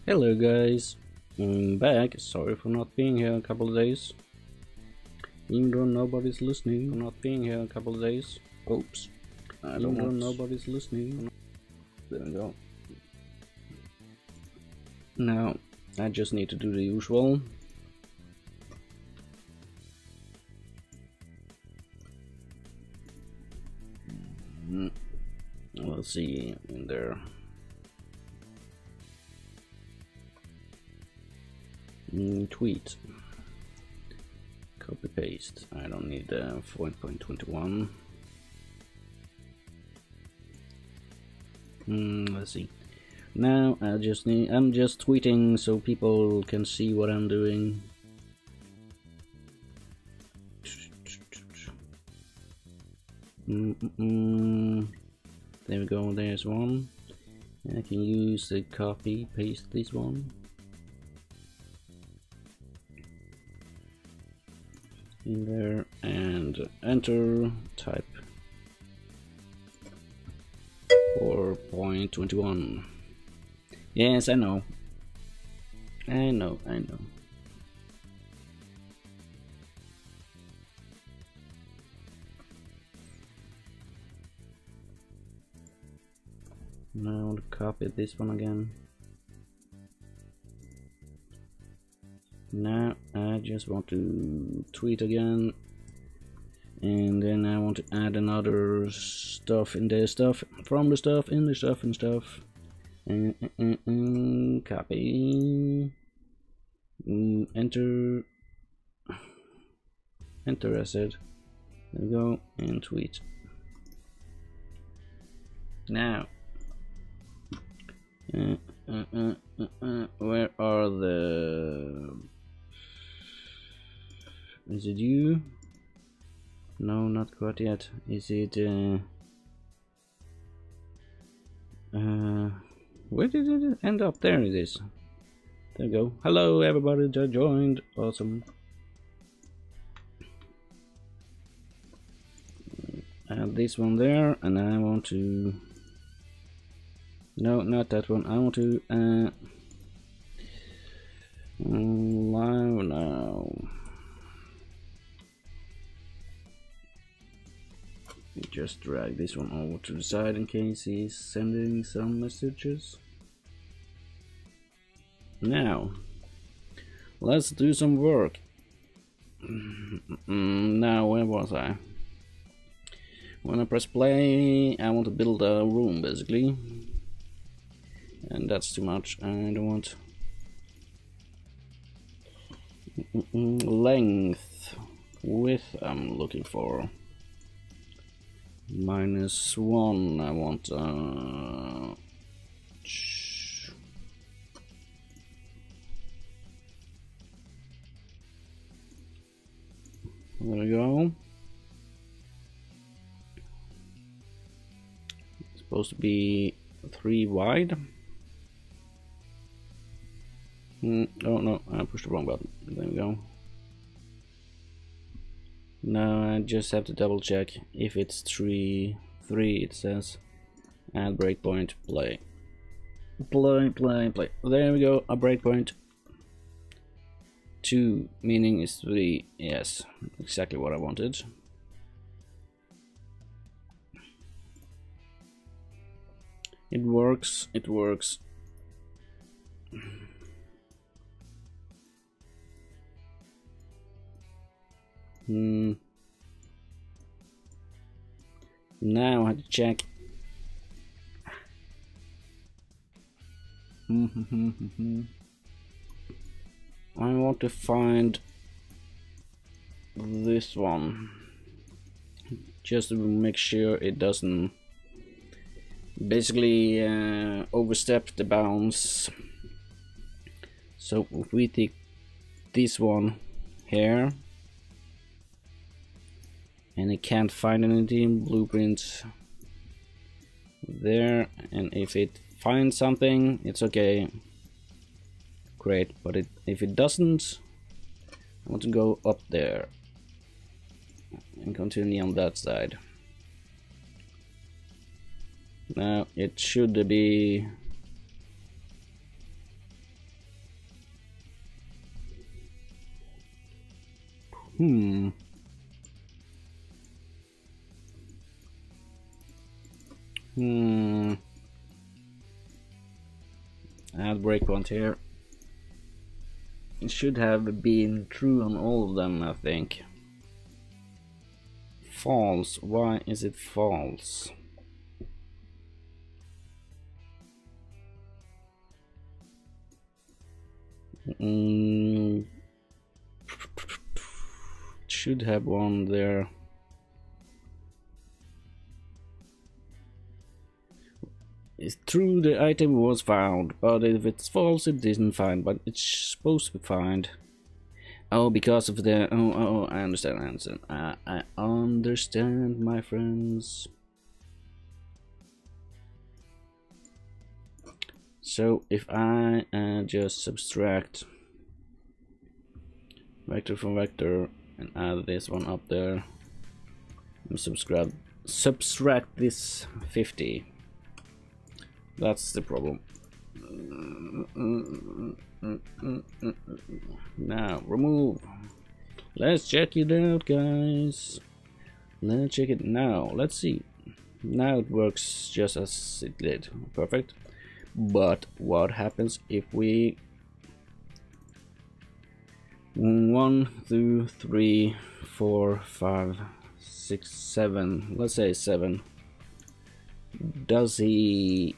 Hello guys, I'm back. Sorry for not being here a couple of days. Even though nobody's listening, for not being here a couple of days. Oops. I don't know. Nobody's listening. There we go. Now, I just need to do the usual. Let's see in there. Tweet. Copy paste. I don't need 4.21. Let's see. Now I'm just tweeting so people can see what I'm doing. There we go. There's one. I can use the copy paste this one. In there and enter, type 4.21. Yes, I know. Now I want to copy this one again. Now I just want to tweet again, and then I want to add another stuff in the stuff, from the stuff, in the stuff, and stuff, and copy, enter, I said. There we go, and tweet. Now where are the... Is it you? No, not quite yet. Is it where did it end up? There it is. There we go. Hello everybody that joined. Awesome. Add this one there, and I want to... No, not that one. I want to live now. Just drag this one over to the side in case he's sending some messages. Now, let's do some work. Now, where was I? When I press play, I want to build a room basically. And that's too much. I don't want length, width. I'm looking for -1. I want there we go. It's supposed to be 3 wide. Oh no, I pushed the wrong button. There we go. Now I just have to double check if it's 3. It says add breakpoint, play. There we go, a breakpoint. 2 meaning is 3. Yes, exactly what I wanted. It works. Now I have to check. I want to find this one just to make sure it doesn't basically overstep the bounds. So if we take this one here, and it can't find anything, blueprints there, and if it finds something, it's okay, great. But if it doesn't, I want to go up there and continue on that side. Now it should be Add breakpoint here. It should have been true on all of them, I think. False. Why is it false? Should have one there. It's true the item was found, but if it's false it isn't found, but it's supposed to be found. Oh, because of the... Oh, I understand, I understand, my friends. So if I just subtract vector from vector and add this one up there and subtract this 50, that's the problem. Now remove. Let's check it out, guys. Let's check it now. Let's see. Now it works just as it did. Perfect. But what happens if we 1, 2, 3, 4, 5, 6, 7, let's say 7. Does he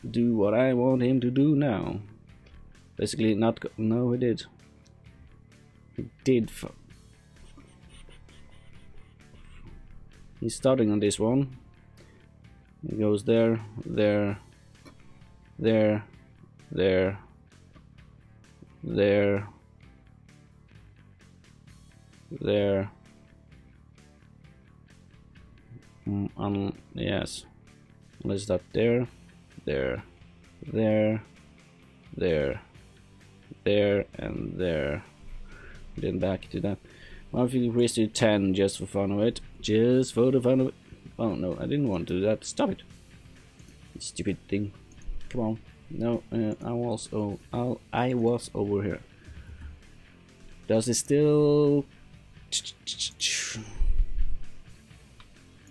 do what I want him to do now? Basically not no, he did. He did. He's starting on this one. He goes there, there, there, there, there, there. Yes. Let's start there, there, there, there, there, and there. Then back to that. Well, if you increase to 10 just for fun of it. Just for the fun of it. Oh no, I didn't want to do that. Stop it. Stupid thing. Come on. No, I was over here. Does it still...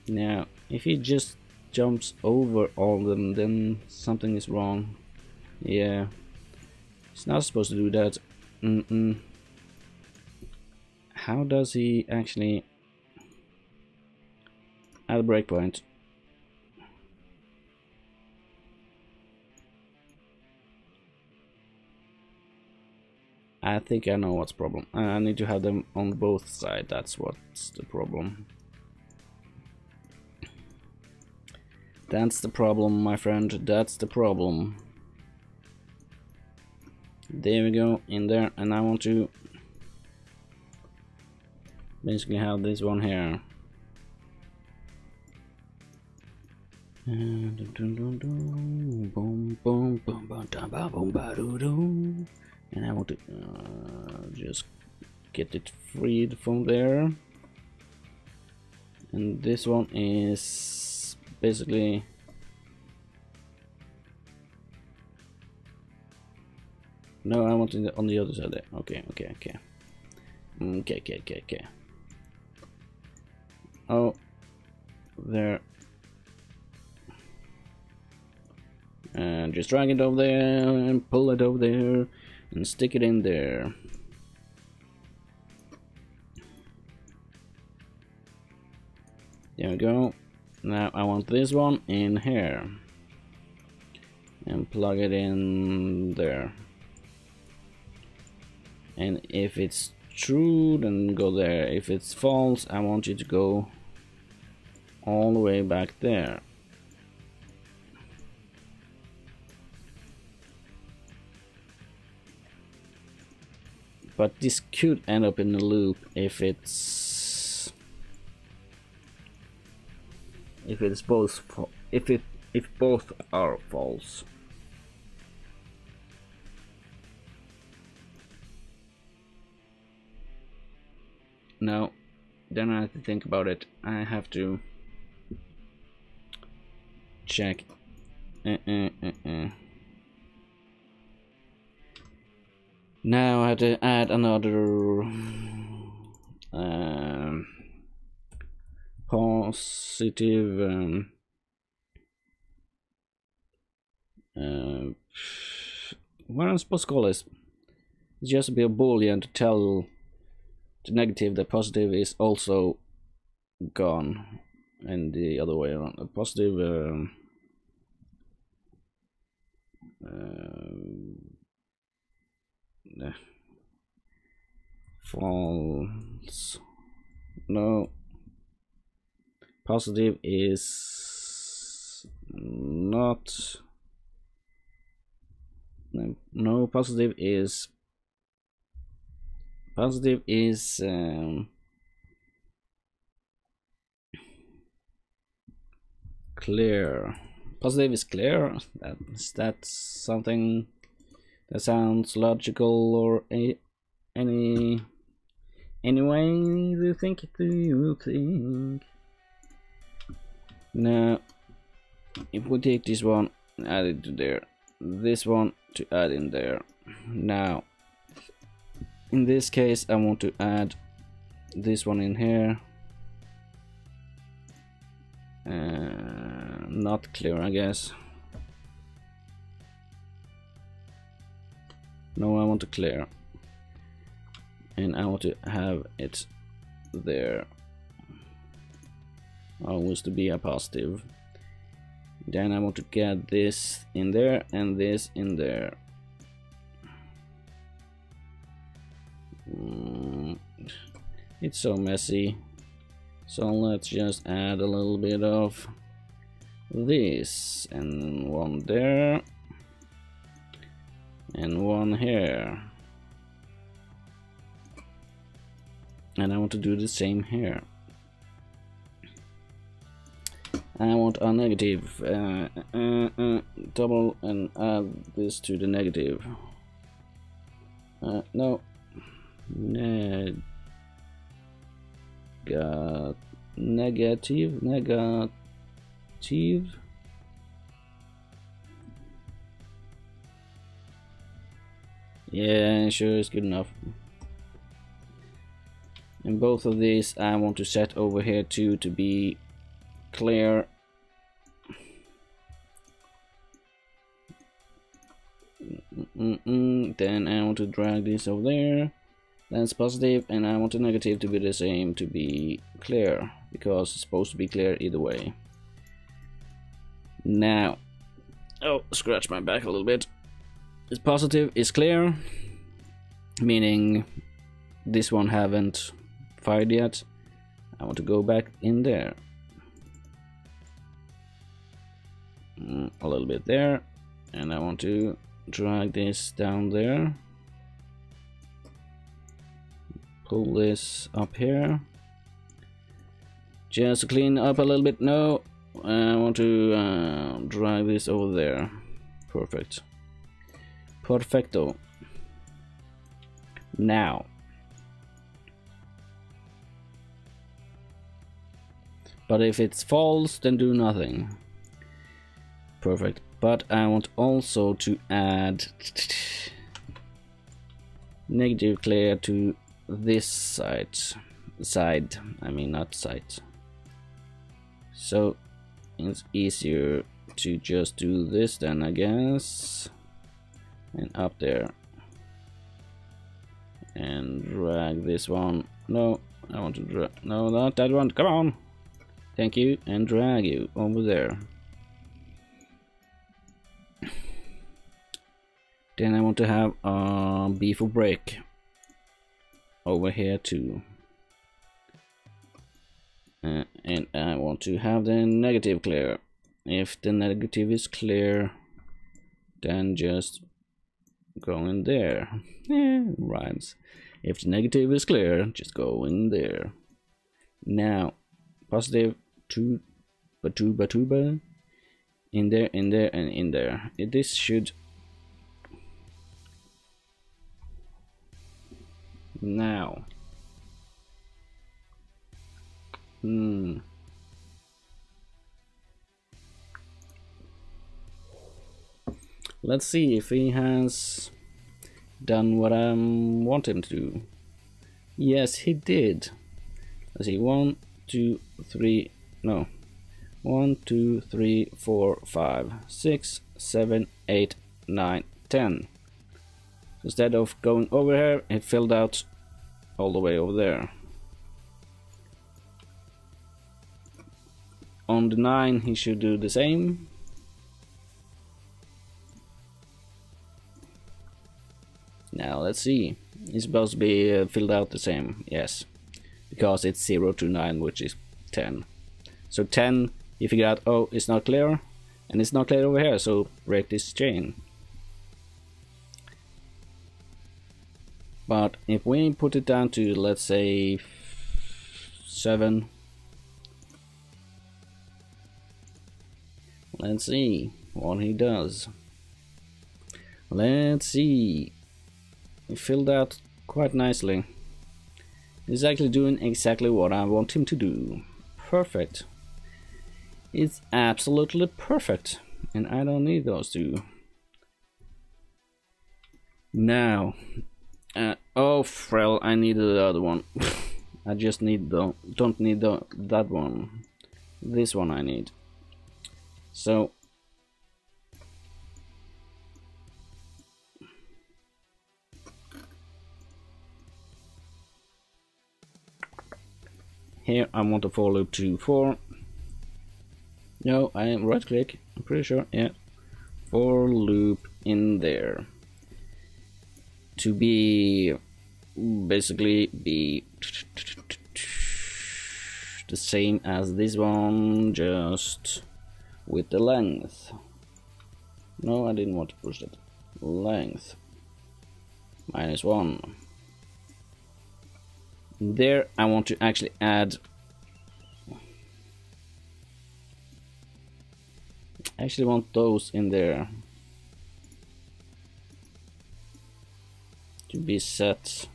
Now, if he just jumps over all of them, then something is wrong. Yeah. He's not supposed to do that. How does he actually add a breakpoint? I think I know what's the problem. I need to have them on both sides. That's what's the problem. That's the problem, my friend. That's the problem. There we go, in there, and I want to basically have this one here. And I want to just get it freed from there. And this one is basically no, I want it on the other side there. Okay. Oh, there. And just drag it over there and pull it over there and stick it in there. There we go. Now I want this one in here and plug it in there. And if it's true, then go there. If it's false, I want you to go all the way back there. But this could end up in a loop if it's both if both are false. Now, then I have to think about it. I have to check. Now I have to add another positive what I'm supposed to call this? It's just be a boolean to tell the negative that positive is also gone, and the other way around. A positive false. No, positive is not. No, positive is clear. Positive is clear. That's something that sounds logical, or anyway, do you think? Now, if we take this one, add it to there, this one to add in there. Now, in this case, I want to add this one in here. Not clear, I guess. No, I want to clear, and I want to have it there. Always to be a positive. Then I want to get this in there and this in there. It's so messy. So let's just add a little bit of this, and one there, and one here. And I want to do the same here. I want a negative double and add this to the negative. No, negative. Yeah, sure, it's good enough. And both of these I want to set over here too, to be clear. Then I want to drag this over there. That's positive, and I want the negative to be the same, to be clear, because it's supposed to be clear either way. Now, oh, scratch my back a little bit. It's positive is clear, meaning this one haven't fired yet. I want to go back in there. A little bit there, and I want to drag this down there. Pull this up here. Just to clean up a little bit. No, I want to drag this over there. Perfect. Perfecto. Now, but if it's false, then do nothing. Perfect. But I want also to add negative clear to this side. I mean, not side. So it's easier to just do this then, I guess, and up there, and drag this one. No, I want to drag. No, not that one. Come on. Thank you, and drag you over there. Then I want to have a B for break over here too. And I want to have the negative clear. If the negative is clear, then just go in there. Rhymes. If the negative is clear, just go in there. Now, positive tuba in there, and in there. This should now. Let's see if he has done what I want him to do? Yes, he did. Let's see, 1, 2, 3, no. 1, 2, 3, 4, 5, 6, 7, 8, 9, 10. Instead of going over here, it filled out all the way over there. On the 9, he should do the same. Now let's see. It's supposed to be filled out the same, yes, because it's 0 to 9, which is 10. So 10, you figure out, oh, it's not clear, and it's not clear over here, so break this chain. But if we put it down to, let's say, 7, let's see what he does. Let's see. He filled out quite nicely. He's actually doing exactly what I want him to do. Perfect. It's absolutely perfect. And I don't need those two. Now. Oh, Frel, I need the other one. I just need don't need that one. This one I need. So. Here I want a for loop to 4. No, I am right click, I'm pretty sure, yeah. For loop in there. To be basically be the same as this one, just with the length. No, I didn't want to push that. Length -1. There I want to actually add want those in there to be set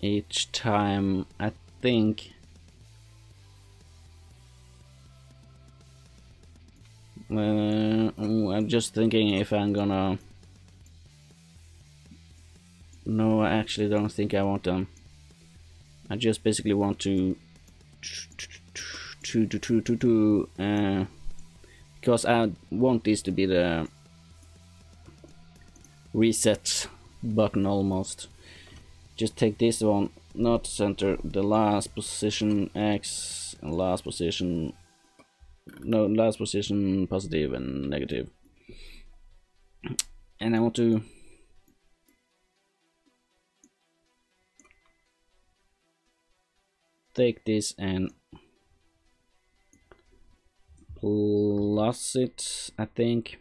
each time. I think I'm just thinking if I'm gonna. No, I actually don't think I want them. I just basically want to because I want this to be the reset button almost. Just take this one, not center, the last position X and last position, no, last position positive and negative. And I want to take this and plus it, I think.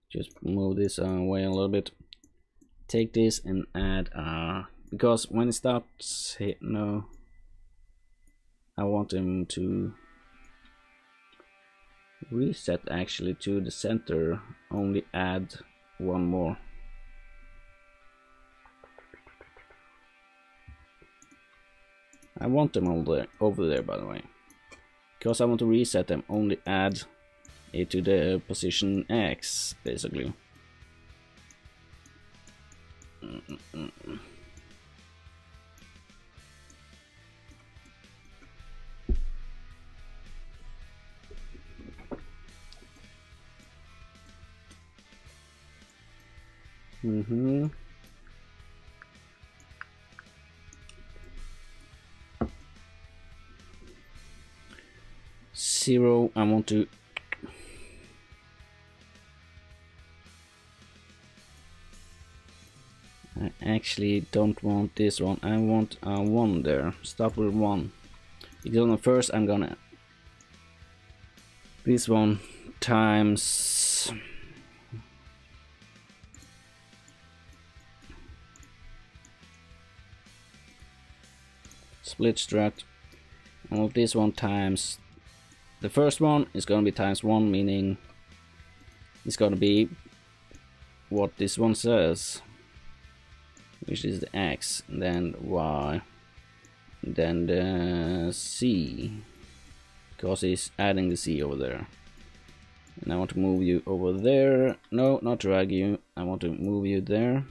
Just move this away a little bit. Take this and add because when it starts hit, no, I want him to reset actually to the center, only add one more. I want them all there, over there, by the way, because I want to reset them, only add it to the position X, basically. Zero, I want to I actually don't want this one. I want a 1 there. Start with 1. Because on the first I'm gonna this one times split struct. I want this one times the first one is gonna be times 1, meaning it's gonna be what this one says, which is the X, and then Y, and then the C, because he's adding the C over there. And I want to move you over there. No, not drag you. I want to move you there.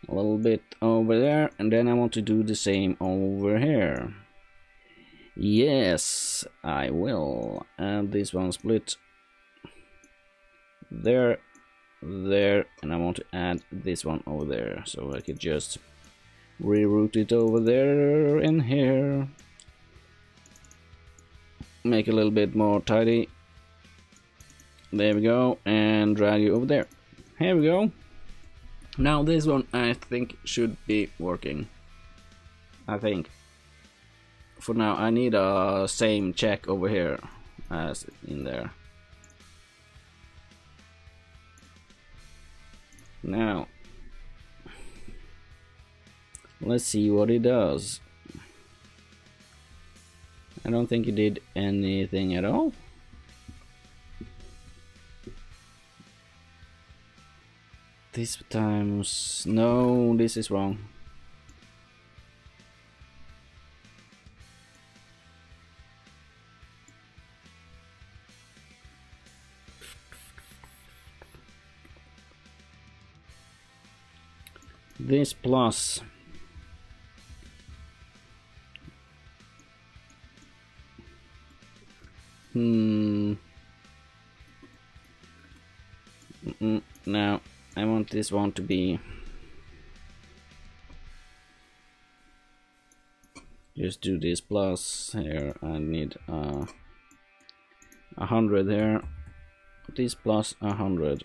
A little bit over there. And then I want to do the same over here. Yes, I will. And this one split. There. There. And I want to add this one over there. So I could just reroute it over there and here. Make a little bit more tidy. There we go, and drag you over there. Here we go. Now this one I think should be working. I think. For now I need a same check over here as in there. Now let's see what it does. I don't think it did anything at all. This times... no, this is wrong. This plus... Now I want this one to be just do this plus here. I need 100 here. This plus 100.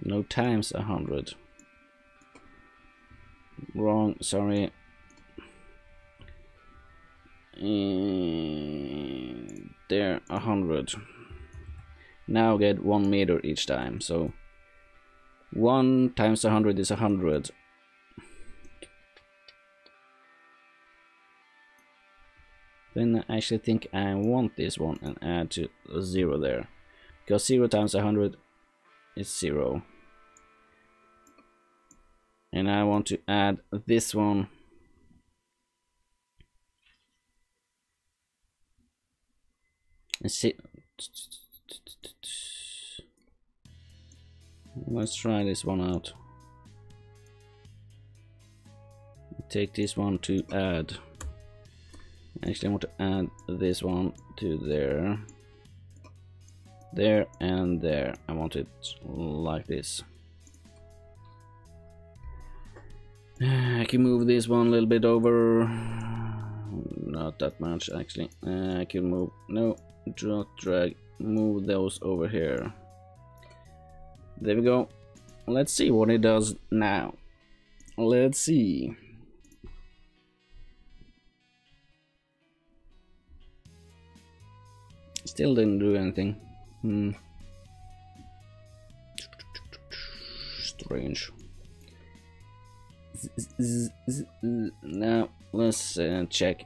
No, times 100. Wrong, sorry. There, 100. Now get 1 meter each time. So 1 times 100 is 100. Then I actually think I want this one and add to a 0 there, because 0 times 100 is 0. And I want to add this one. Let's see. Let's try this one out. Take this one to add. Actually, I want to add this one to there. There and there. I want it like this. I can move this one a little bit over. Not that much, actually. I can move. No. Drag, move those over here. There we go. Let's see what it does now. Let's see. Still didn't do anything. Strange. Now let's check.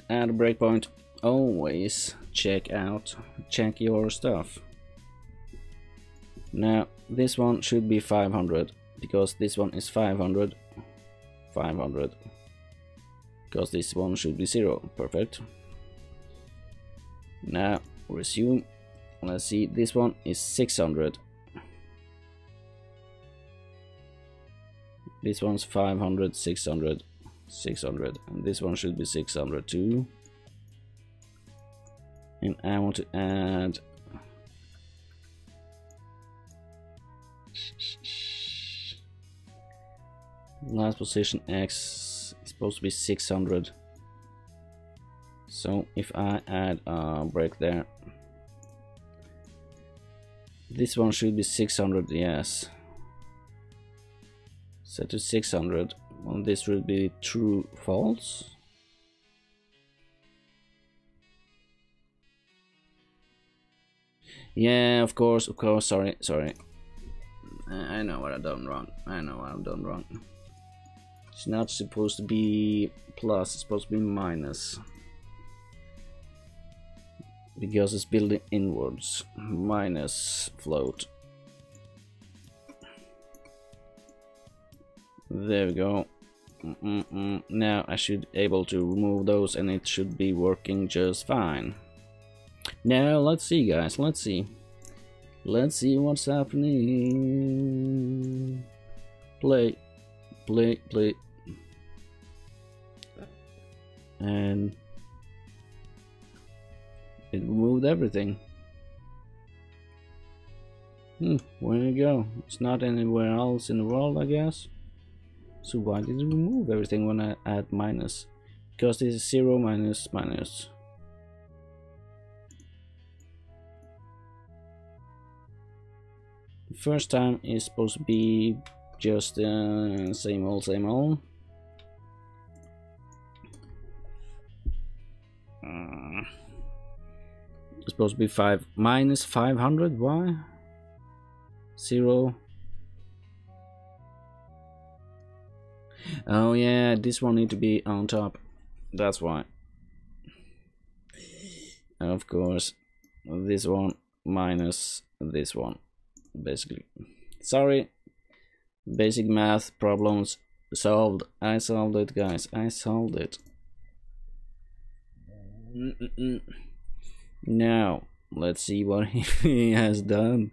Add a breakpoint. Always check your stuff. Now this one should be 500 because this one is 500. 500 because this one should be 0. Perfect. Now resume. Let's see, this one is 600. This one's 500, 600, 600, and this one should be 600 too. And I want to add last position X is supposed to be 600. So if I add a break there, this one should be 600. Yes, set to 600. Well, this would be true false. Yeah, of course, sorry. I know what I've done wrong. It's not supposed to be plus, it's supposed to be minus. Because it's building inwards. Minus float. There we go. Now I should be able to remove those and it should be working just fine. Now let's see, guys, let's see what's happening. Play. And it removed everything. Where you go? It's not anywhere else in the world, I guess. So why did it remove everything when I add minus? Because this is 0 minus minus. The first time is supposed to be just same old, same old. It's supposed to be 5 minus 500. Why? 0. Oh yeah, this one need to be on top. That's why. And of course, this one minus this one, basically. Sorry. Basic math problems solved. I solved it, guys. I solved it. Now let's see what he has done.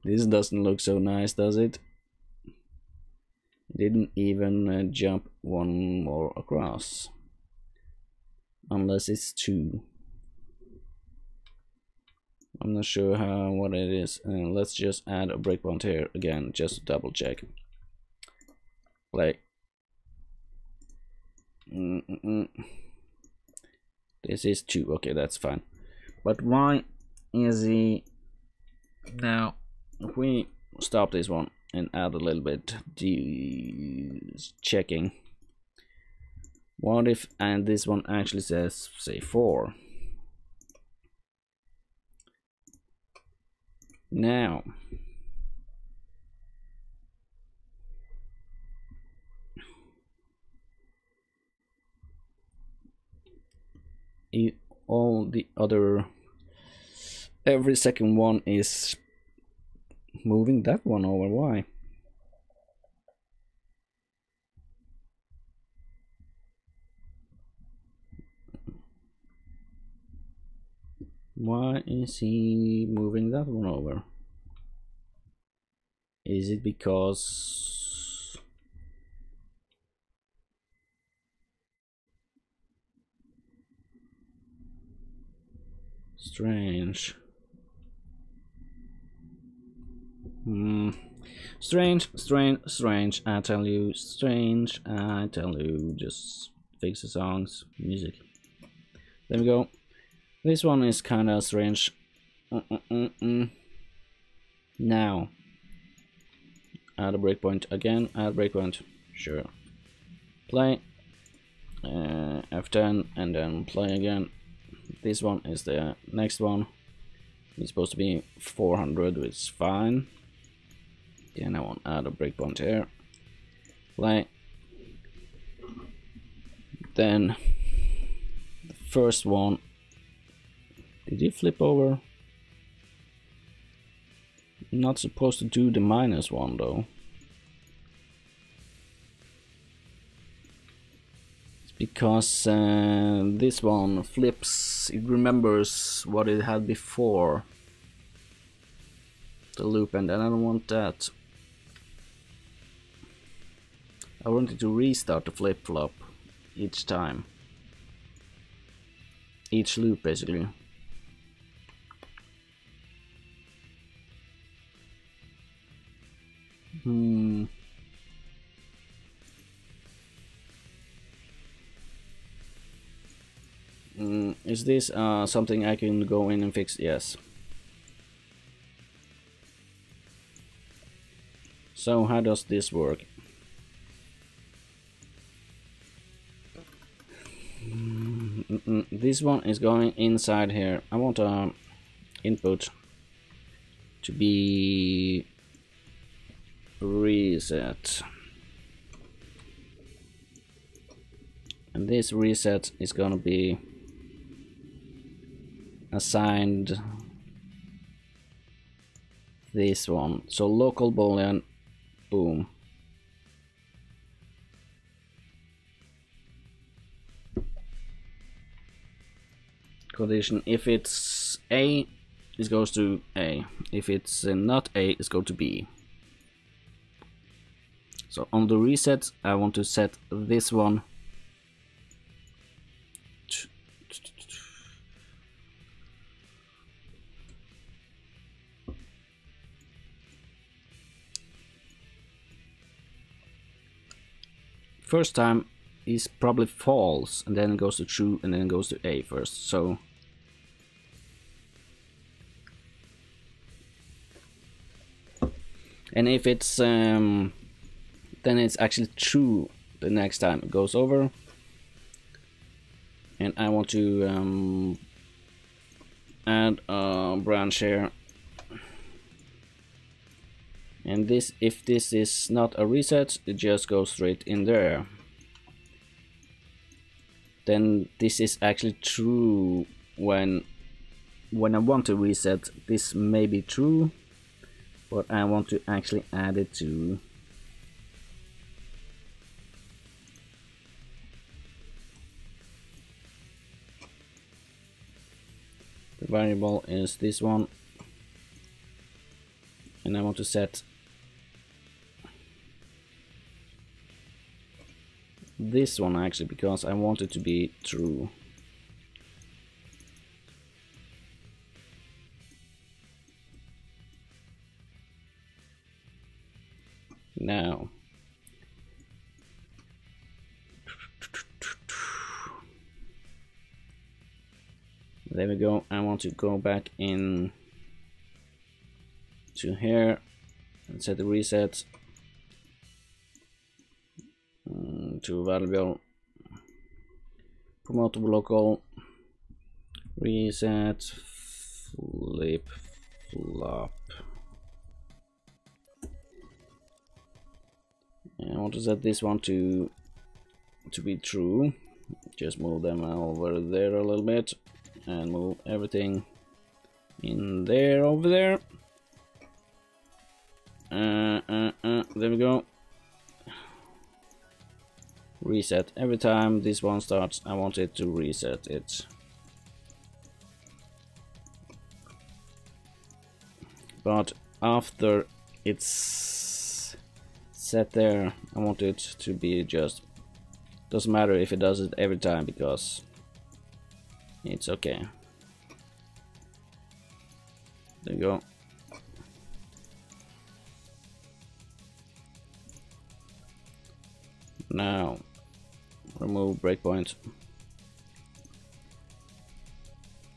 This doesn't look so nice, does it? Didn't even jump one more across, unless it's 2. I'm not sure what it is. Let's just add a breakpoint here again, just to double check. Play. This is 2. Okay, that's fine. But why is he now? If we stop this one and add a little bit checking, what if and this one actually says, say, 4? Now all the other, every second one is moving that one over. Why? Why is he moving that one over? Is it because strange? Strange, I tell you, strange, I tell you. Just fix the songs, music. There we go. This one is kind of strange. Now, add a breakpoint again, add breakpoint, sure. Play, F10, and then play again. This one is the next one. It's supposed to be 400, which is fine. Again, I want to add a breakpoint here. Play. Then the first one. Did you flip over? Not supposed to do the minus one though. It's because this one flips. It remembers what it had before the loop, and then I don't want that. I wanted to restart the flip-flop each time. Each loop, basically. Is this something I can go in and fix? Yes. So how does this work? This one is going inside here. I want input to be reset, and this reset is gonna be assigned this one. So local boolean, boom. condition. If it's A, it goes to A. If it's not A, it goes to B. So on the reset, I want to set this one first time is probably false, and then it goes to true, and then it goes to A first. So and if it's then it's actually true the next time it goes over. And I want to add a branch here. And this, if this is not a reset, it just goes straight in there. Then this is actually true when I want to reset. This may be true, but I want to actually add it to the variable is this one, and I want to set this one actually because I want it to be true. Now there we go. I want to go back in to here and set the reset to variable promote local reset flip flop. And I want to set this one to be true. Just move them over there a little bit and move everything in there over there. There we go. Reset. Every time this one starts, I want it to reset it. But after it's set there, I want it to be just, doesn't matter if it does it every time because it's okay. There you go. Now remove breakpoint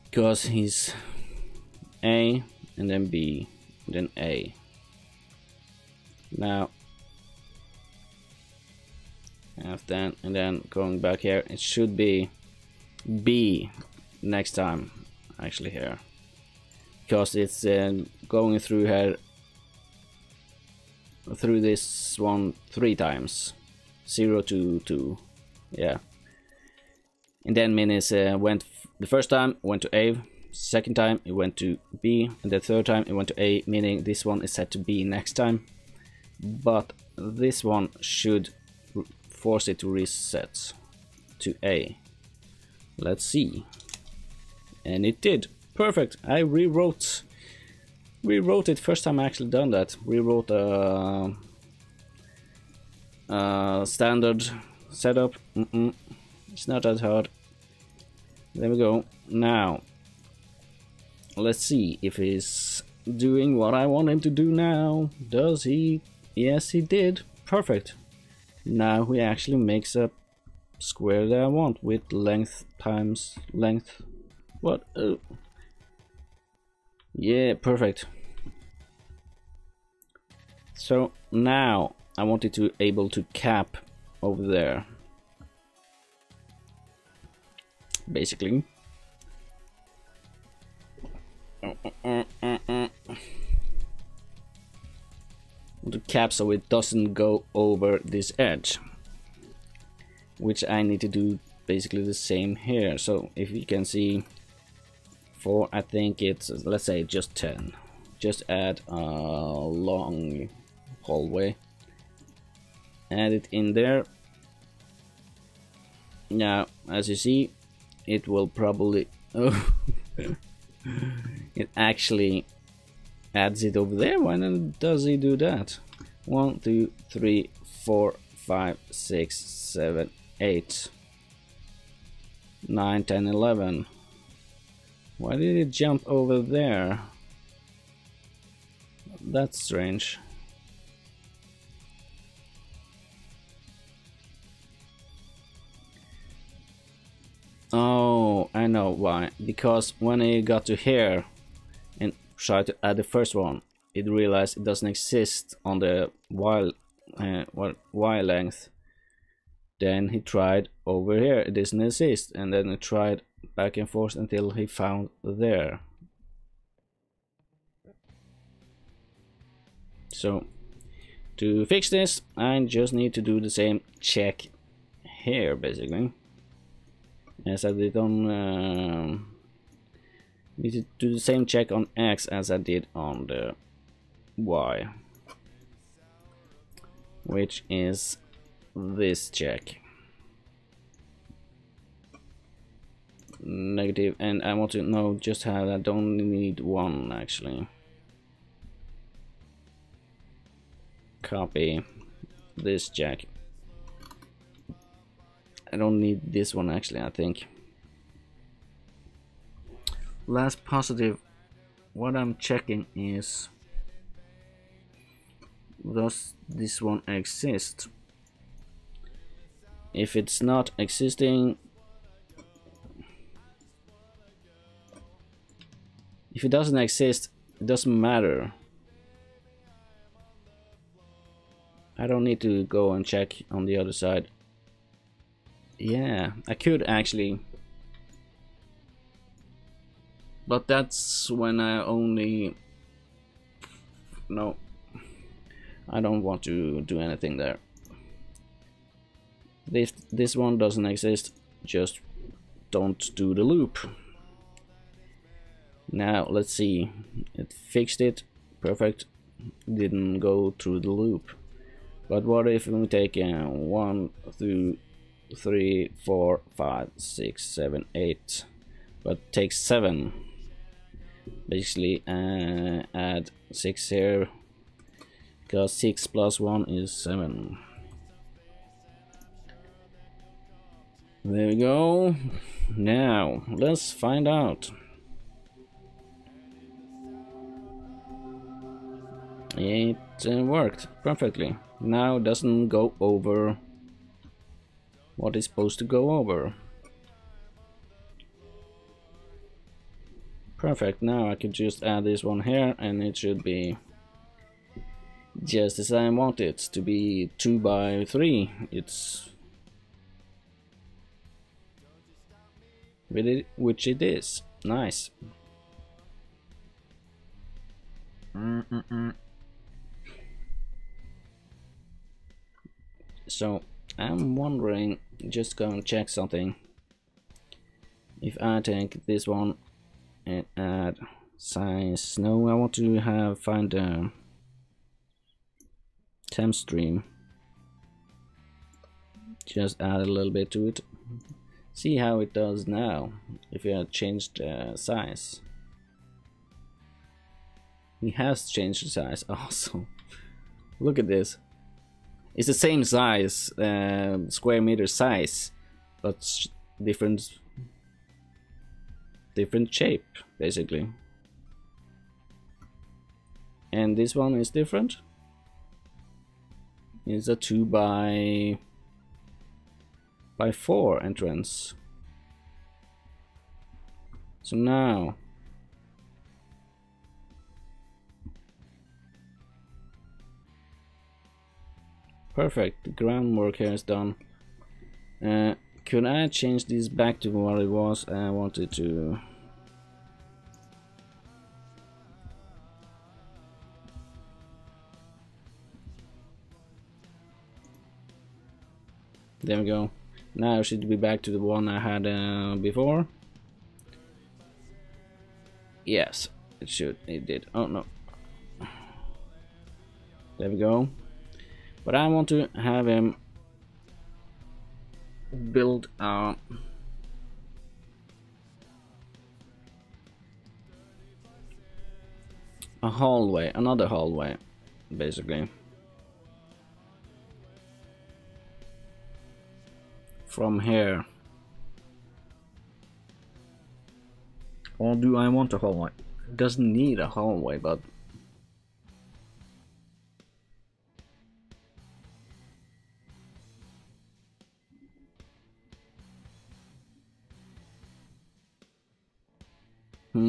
because he's A and then B and then A. Now after that, and then going back here, it should be B next time actually here because it's going through here through this one 3 times. 0 to 2, yeah. And then minus went the first time went to A, second time it went to B, and the third time it went to A, meaning this one is set to B next time. But this one should force it to reset to A. Let's see. And it did. Perfect. I rewrote it first time I actually done that. Rewrote standard setup. It's not that hard. There we go. Now let's see if he's doing what I want him to do now. Does he? Yes, he did. Perfect. Now he actually makes a square that I want with length times length. What? Oh. Yeah, perfect. So now I want it to able to cap over there. Basically. To cap so it doesn't go over this edge, which I need to do basically the same here. So if you can see, for I think it's, let's say just 10, just add a long hallway, add it in there. Now as you see, it will probably Oh, it actually adds it over there. Why does he do that? 1, 2, 3, 4, 5, 6, 7, 8, 9, 10, 11. Why did it jump over there? That's strange. Oh, I know why. Because when it got to here and tried to add the first one, it realized it doesn't exist on the Y length. Then he tried over here, it doesn't exist, and then he tried back and forth until he found there. So to fix this, I just need to do the same check here, basically, as I did on need to do the same check on X as I did on the Y, which is this check. Negative, and I want to know just how I don't need one actually. Copy this check. I don't need this one actually, I think. Last positive, what I'm checking is, does this one exist? If it's not existing, if it doesn't exist, it doesn't matter. I don't need to go and check on the other side. Yeah, I could actually, but that's when I only, no, I don't want to do anything there. If this one doesn't exist, just don't do the loop. Now let's see, it fixed it, perfect, didn't go through the loop. But what if we take 1, 2, 3, 4, 5, 6, 7, 8, but take 7, basically add 6 here, because 6 plus 1 is 7. There we go. Now let's find out. It worked perfectly. Now it doesn't go over what is supposed to go over. Perfect. Now I could just add this one here and it should be just as I want it to be 2 by 3. It's with it, which it is. Nice. So I'm wondering, just go and check something. If I take this one and add size, no, I want to find a temp stream. Just add a little bit to it. See how it does now if you change the size. He has changed the size. Awesome. Look at this. It's the same size, square meter size, but different shape, basically. And this one is different. It's a 2 by 4 entrance. So now perfect, the groundwork here is done. Could I change this back to what it was? I wanted to. There we go. Now it should be back to the one I had before. Yes, it should. It did. Oh no. There we go. But I want to have him build a a hallway, another hallway, basically. From here. Or do I want a hallway? It doesn't need a hallway, but... I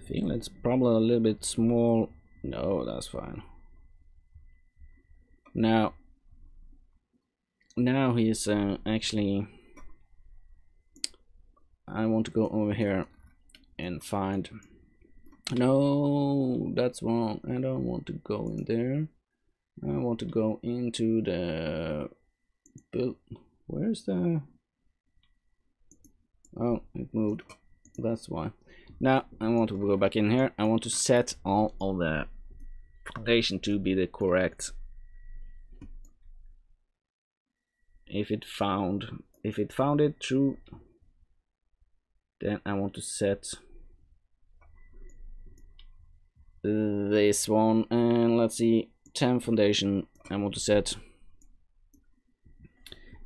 feel it's probably a little bit small. No, that's fine. Now he's actually... I want to go over here and find... No, that's wrong. I don't want to go in there. I want to go into the... Where's the... Oh, it moved. That's why. Now I want to go back in here. I want to set all of the foundation to be the correct. If it found it true, then I want to set this one, and let's see, 10 foundation. I want to set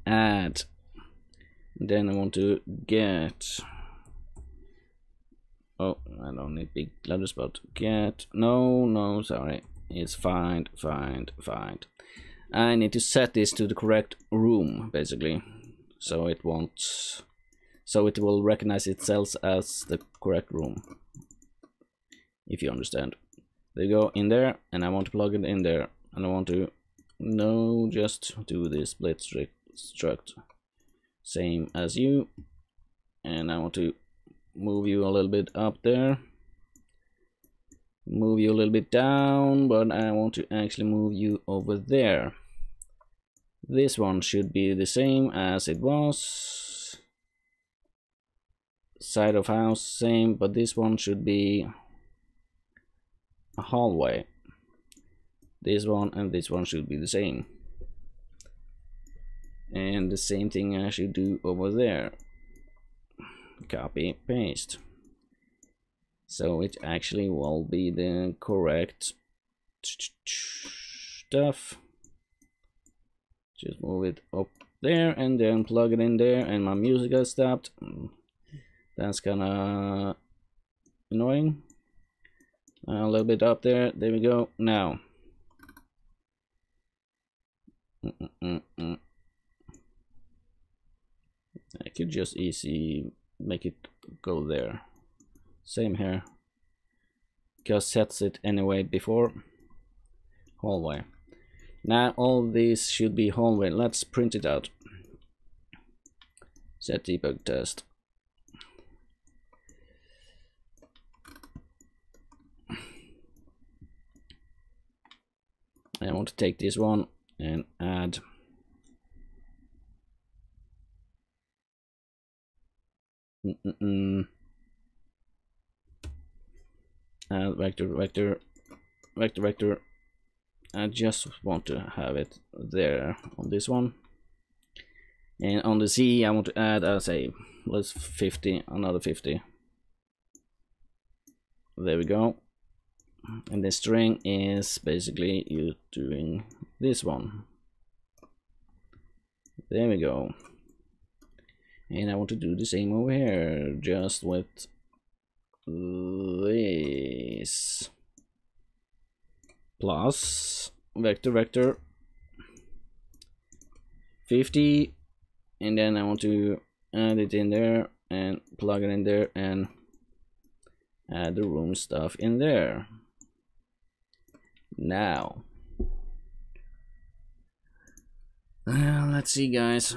add, then I want to get, oh, I don't need big letters, but get, no, sorry, it's find. I need to set this to the correct room, basically, so it will recognize itself as the correct room, if you understand. There you go, in there, and I want to plug it in there, and I want to just do this split struct, same as you, and I want to move you a little bit up there, move you a little bit down, but I want to actually move you over there. This one should be the same as it was, side of house same, but this one should be a hallway. This one and this one should be the same, and the same thing I should do over there. Copy, paste, so it actually will be the correct stuff. Just move it up there and then plug it in there, and my music has stopped. That's kinda annoying. A little bit up there, there we go. Now I could just easy make it go there. Same here, just sets it anyway before. Hallway. Now all these should be hallway. Let's print it out. Set debug test. I want to take this one and add vector. I just want to have it there on this one, and on the Z I want to add, say, let's 50, another 50. There we go. And the string is basically you doing this one. There we go. And I want to do the same over here, just with this. Plus vector 50, and then I want to add it in there and plug it in there and add the room stuff in there. Now let's see, guys,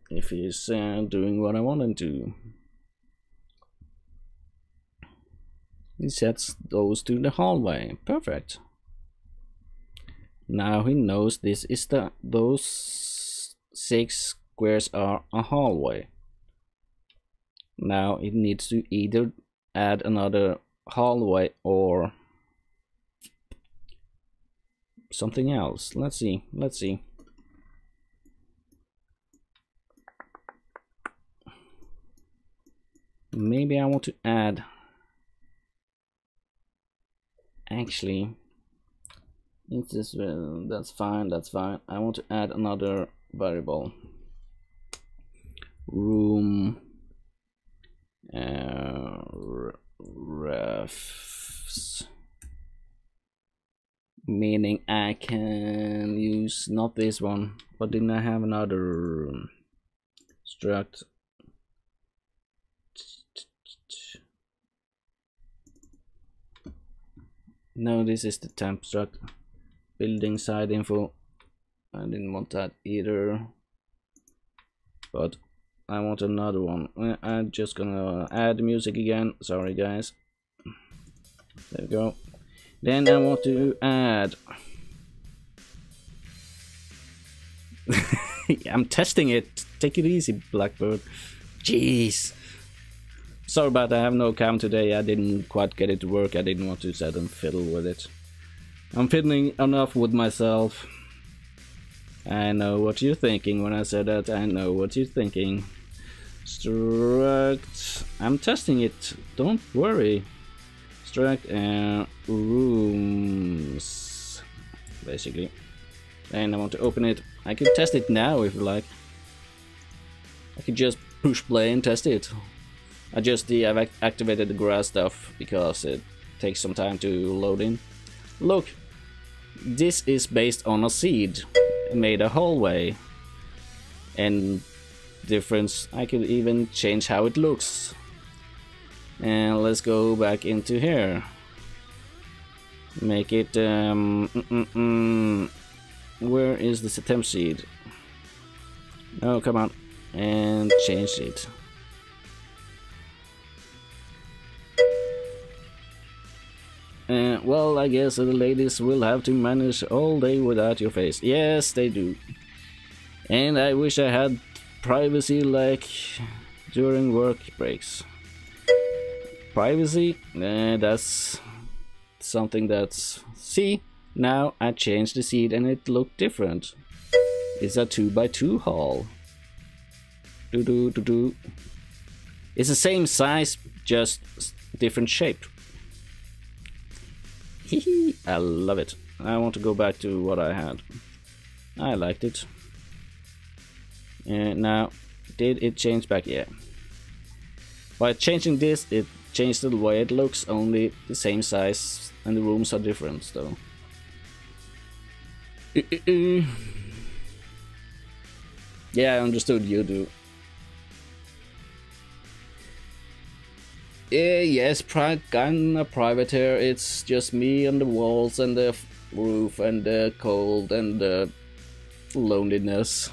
if he's doing what I want him to. He sets those to the hallway. Perfect. Now he knows this is those 6 squares are a hallway. Now it needs to either add another hallway or something else. Let's see. I want to add, actually, it's this, that's fine, that's fine. I want to add another variable, room refs, meaning I can use not this one, but didn't I have another struct? No, this is the temp struct. Building side info. I didn't want that either, but I want another one. I'm just gonna add music again. Sorry guys. There we go. Then I want to add. I'm testing it. Take it easy, Blackbird. Jeez. Sorry about that. I have no cam today. I didn't quite get it to work. I didn't want to sit and fiddle with it. I'm fiddling enough with myself. I know what you're thinking when I said that. I know what you're thinking. Struct. I'm testing it. Don't worry. Struct rooms. Basically. And I want to open it. I could test it now if you like. I could just push play and test it. I just deactivated the grass stuff because it takes some time to load in. Look, this is based on a seed. I made a hallway. And difference, I could even change how it looks. And let's go back into here. Make it, where is the temp seed? Oh, come on. And change it. Well, I guess the ladies will have to manage all day without your face. Yes, they do. And I wish I had privacy like during work breaks. Privacy? That's something that's... See? Now I changed the seed and it looked different. It's a 2x2 hall. It's the same size, just different shape. I love it. I want to go back to what I had. I liked it. And now, did it change back? Yeah. By changing this, it changed the way it looks, only the same size, and the rooms are different, though. Yeah, I understood you do. Yes, kinda private here. It's just me and the walls and the roof and the cold and the loneliness.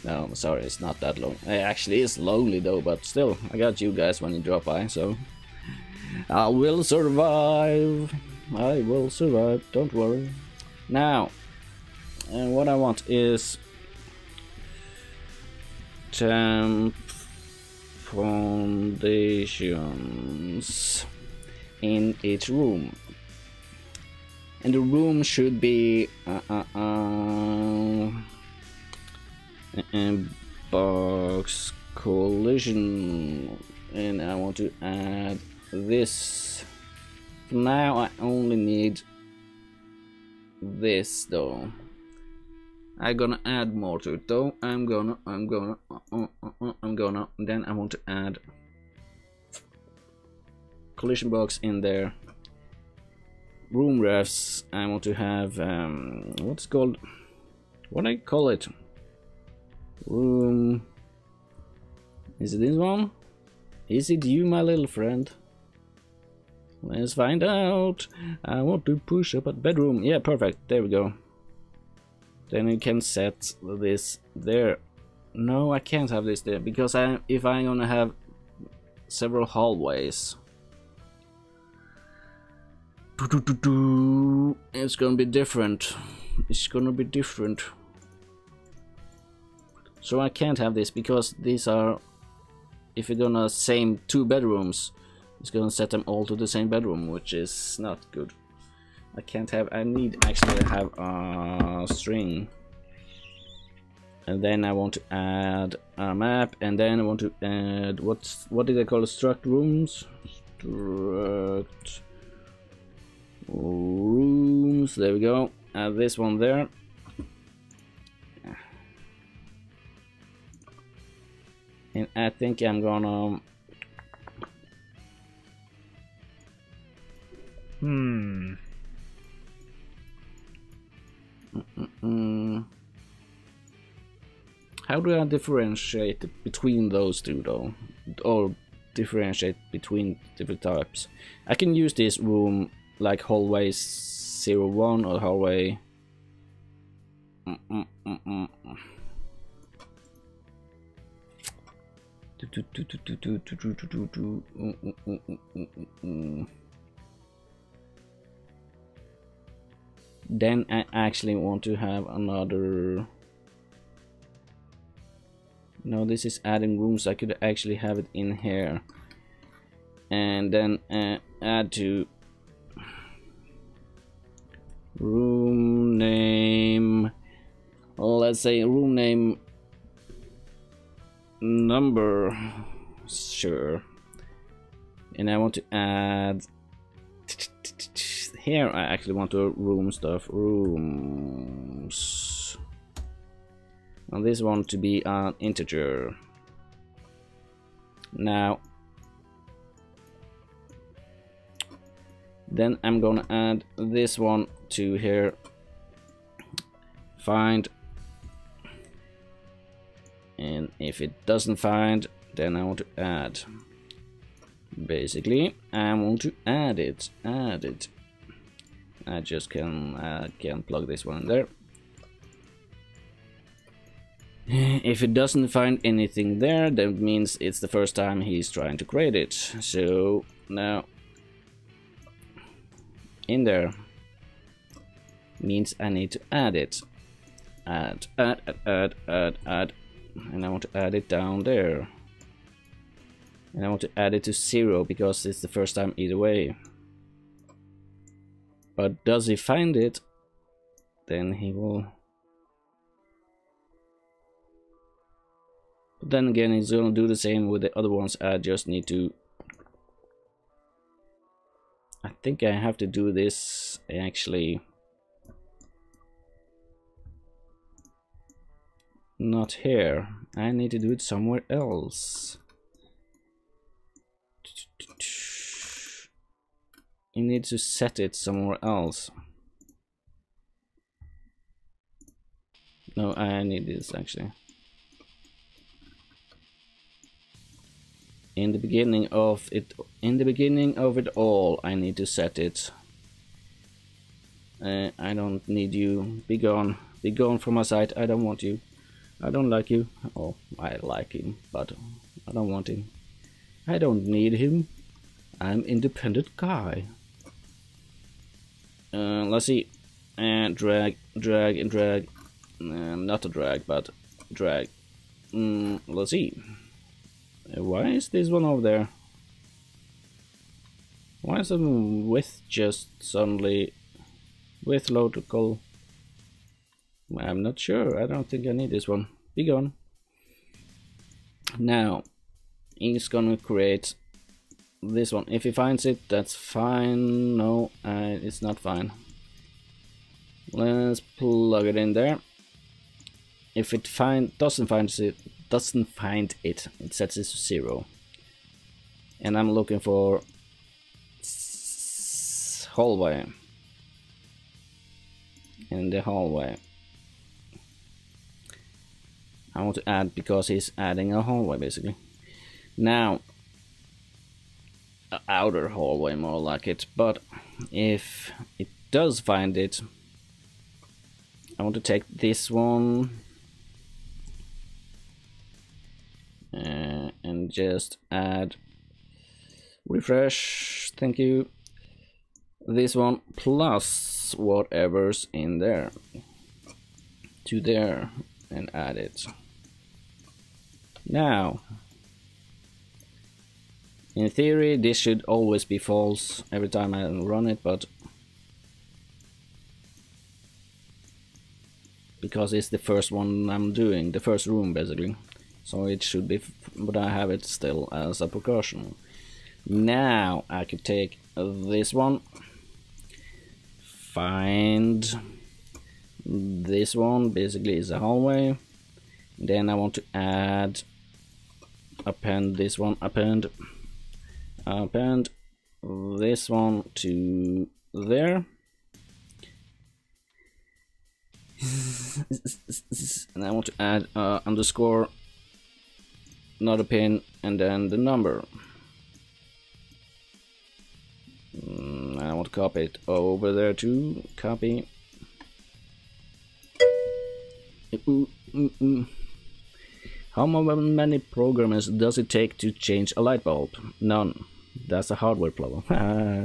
No, I'm sorry, it's not that lonely. It actually is lonely though, but still, I got you guys when you drop by, so... I will survive. I will survive, don't worry. Now, what I want is... temp foundations in each room, and the room should be box collision, and I want to add this. Now I only need this though. I'm gonna add more to it though. I'm gonna then I want to add collision box in there. Room refs, I want to have what's called, what I call it, room, is it this one? Is it you, my little friend? Let's find out. I want to push up at bedroom. Yeah, perfect, there we go. Then you can set this there. No, I can't have this there because if I'm gonna have several hallways, it's gonna be different. It's gonna be different. So I can't have this because these are, if you're gonna same 2 bedrooms, it's gonna set them all to the same bedroom, which is not good. I can't have, I need actually to have a string. And then I want to add a map, and then I want to add what did I call it? Struct rooms? Struct rooms, there we go. Add this one there. And I think I'm gonna How do I differentiate between those two though? Or differentiate between different types? I can use this room like hallway 01 or hallway Then I actually want to have another. No, this is adding rooms. I could actually have it in here, and then add to room name. Let's say room name number, sure. And I want to add here. I actually want to room stuff, rooms, and this one to be an integer. Now then I'm gonna add this one to here, find, and if it doesn't find, then I want to add. Basically I want to add it. I just can plug this one in there. If it doesn't find anything there, that means it's the first time he's trying to create it. So now in there means I need to add it. Add, and I want to add it down there. And I want to add it to 0 because it's the first time either way. But does he find it? Then he will. But then again, he's gonna do the same with the other ones. I just need to. I think I have to do this actually. Not here. I need to do it somewhere else. You need to set it somewhere else. No, I need this actually. In the beginning of it all, I need to set it. I don't need you. Be gone from my sight. I don't want you. I don't like you. Oh, I like him, but I don't want him. I don't need him. I'm independent guy. Let's see. And drag. Not a drag, but drag. Let's see. Why is this one over there? Why is the width just suddenly with local? I'm not sure. I don't think I need this one. Be gone. Now he's gonna create this one. If he finds it, that's fine. No, it's not fine. Let's plug it in there. If it doesn't find it, it sets it to 0. And I'm looking for hallway. In the hallway, I want to add because he's adding a hallway basically. Now, an outer hallway more like it, but if it does find it, I want to take this one and just add refresh, thank you, this one plus whatever's in there to there and add it. Now in theory this should always be false every time I run it, but because it's the first one I'm doing, the first room basically. So it should be, but I have it still as a precaution. Now I could take this one, find this one, basically is a hallway. Then I want to add, append this one, append this one to there. And I want to add underscore, not a pin, and then the number. I want to copy it over there too. Copy. How many programmers does it take to change a light bulb? None. That's a hardware problem.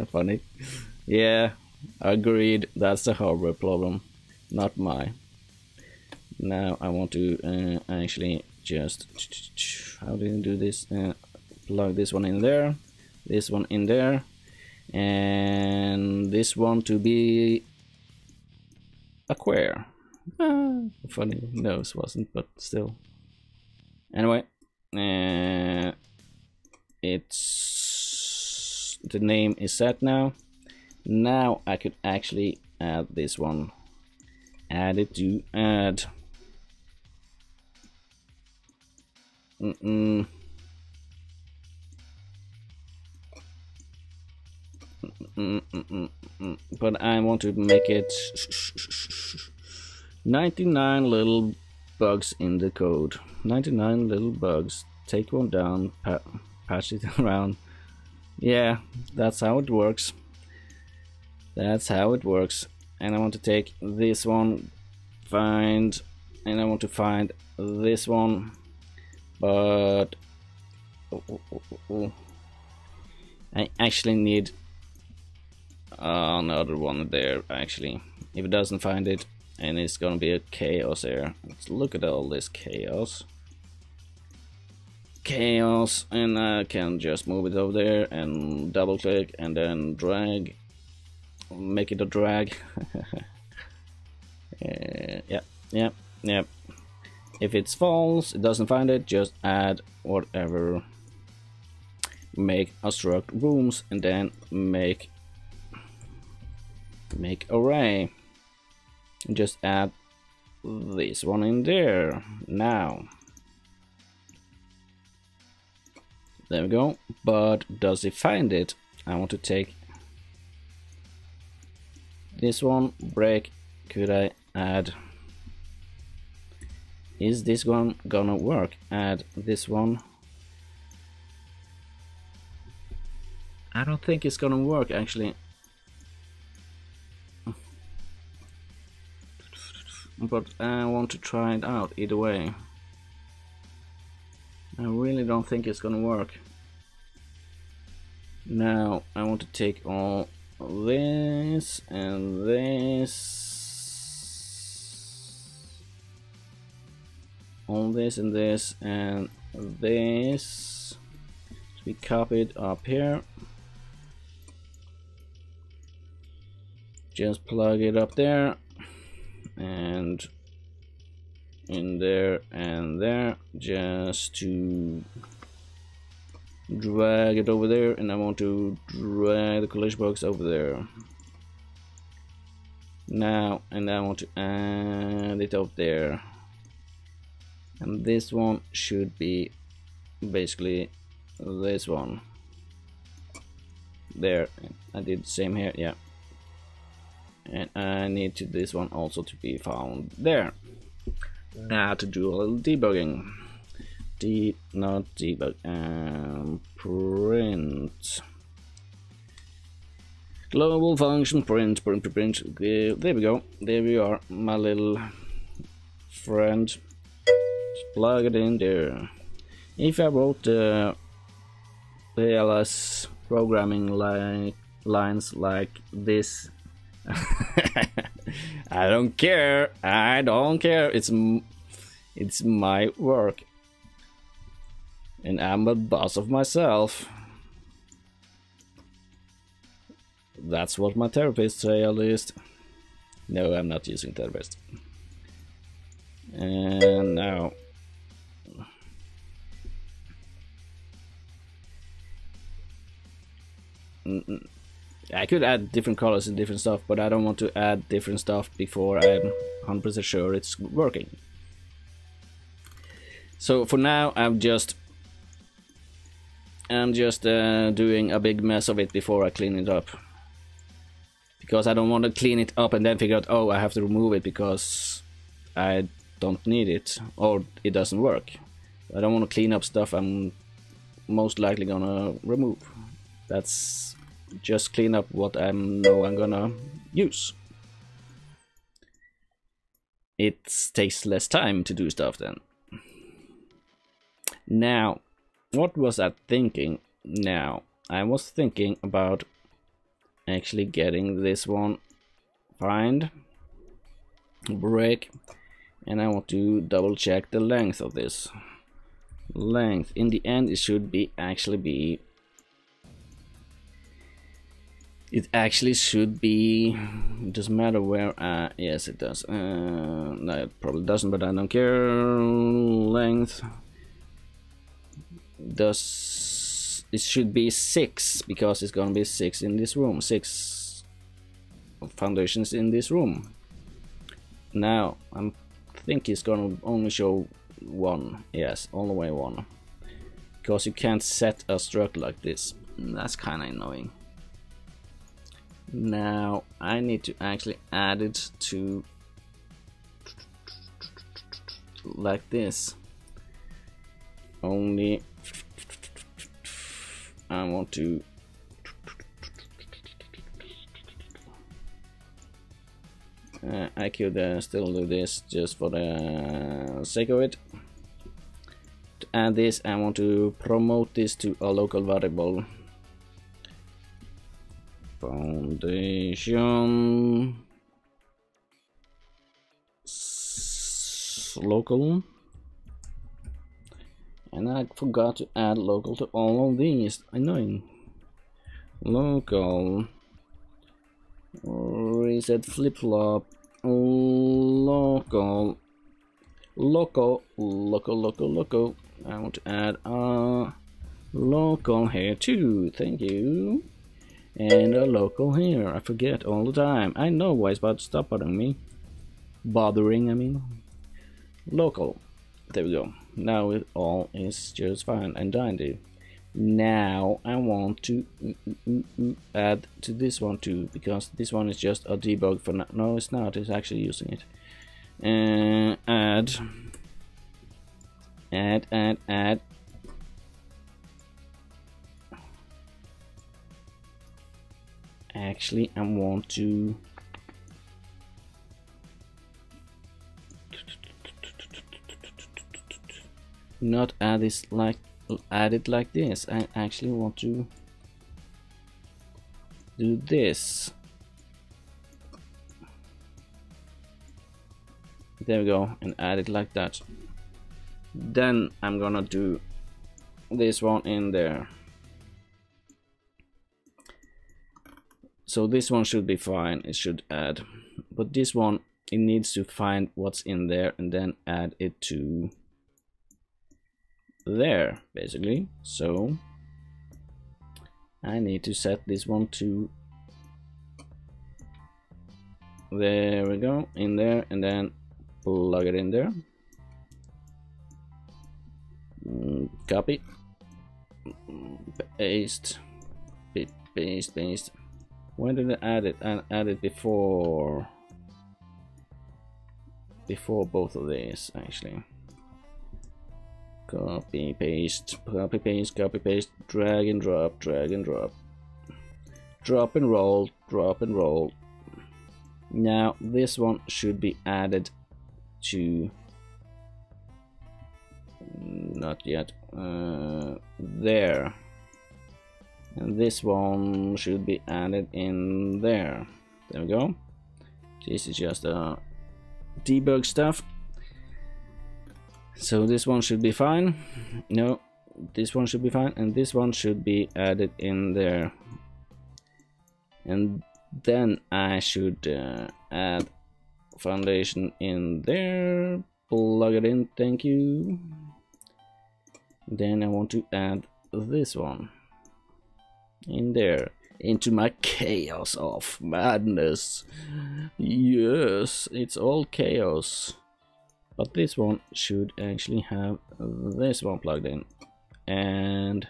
Funny. Yeah, agreed. That's a hardware problem, not mine. Now I want to actually just, how do you do this? Plug this one in there, this one in there, and this one to be a square. Funny, no, it wasn't, but still. Anyway, it's, the name is set now. Now I could actually add this one. Add it to add. But I want to make it 99 little bugs in the code. 99 little bugs. Take one down, patch it around. Yeah, that's how it works. That's how it works. And I want to take this one, find, and I want to find this one, but I actually need another one there actually. If it doesn't find it, and it's gonna be a chaos here. Let's look at all this chaos, and I can just move it over there and double click and then drag, make it a drag. Yeah. If it's false, it doesn't find it, just add whatever, make a struct rooms, and then make array. Just add this one in there. Now there we go. But does it find it? I want to take this one, break. Could I add, is this one gonna work? Add this one. I don't think it's gonna work actually. But I want to try it out either way. I really don't think it's gonna work. Now I want to take all this and this, all this and this and this to be copied up here. Just plug it up there and in there and there, just to drag it over there, and I want to drag the collision box over there now, and I want to add it up there, and this one should be basically this one there. I did the same here, yeah. And I need to this one also to be found there. Now to do a little debugging. Not debug, print global function print. There we go. There we are, my little friend. Just plug it in there. If I wrote the PLS programming lines like this, I don't care. It's my work, and I'm a boss of myself. That's what my therapist say, at least. No, I'm not using therapist. And now I could add different colors and different stuff, but I don't want to add different stuff before I'm 100% sure it's working. So for now I'm just doing a big mess of it before I clean it up, because I don't want to clean it up and then figure out, oh, I have to remove it because I don't need it or it doesn't work. I don't want to clean up stuff I'm most likely gonna remove. That's just clean up what I know I'm gonna use. It takes less time to do stuff then. Now, what was I thinking? Now, I was thinking about actually getting this one, find, break, and I want to double check the length of this. Length, in the end it should be it actually should be, it doesn't matter where, yes it does, no it probably doesn't, but I don't care. Length, it should be 6, because it's gonna be 6 in this room, 6 foundations in this room. Now I think it's gonna only show 1, yes, all the way 1, because you can't set a struct like this. That's kind of annoying. Now I need to actually add it to like this. Only I want to I could still do this just for the sake of it. To add this, I want to promote this to a local variable. Foundation local, and I forgot to add local to all of these. Annoying. Local reset flip flop local. I want to add a local here too. Thank you. And a local here. I forget all the time. I know why it's about to stop bothering me. I mean. Local. There we go. Now it all is just fine and dandy. Now I want to add to this one too, because this one is just a debug for now. No, it's not. It's actually using it. Add. Actually, I want to not add this like it like this. I actually want to do this. There we go, and add it like that. Then I'm gonna do this one in there. So this one should be fine, it should add, but this one, it needs to find what's in there and then add it to there, basically. So I need to set this one to, there we go, in there, and then plug it in there. Copy, paste, paste. When did I add it? I added before both of these actually. Copy paste, drag and drop, drop and roll. Now this one should be added to, not yet, there. And this one should be added in there. There we go. This is just debug stuff. So this one should be fine. No, this one should be fine, and this one should be added in there. And then I should add foundation in there. plug it in, thank you. Then I want to add this one in there, into my chaos of madness. Yes, it's all chaos. But this one should actually have this one plugged in, and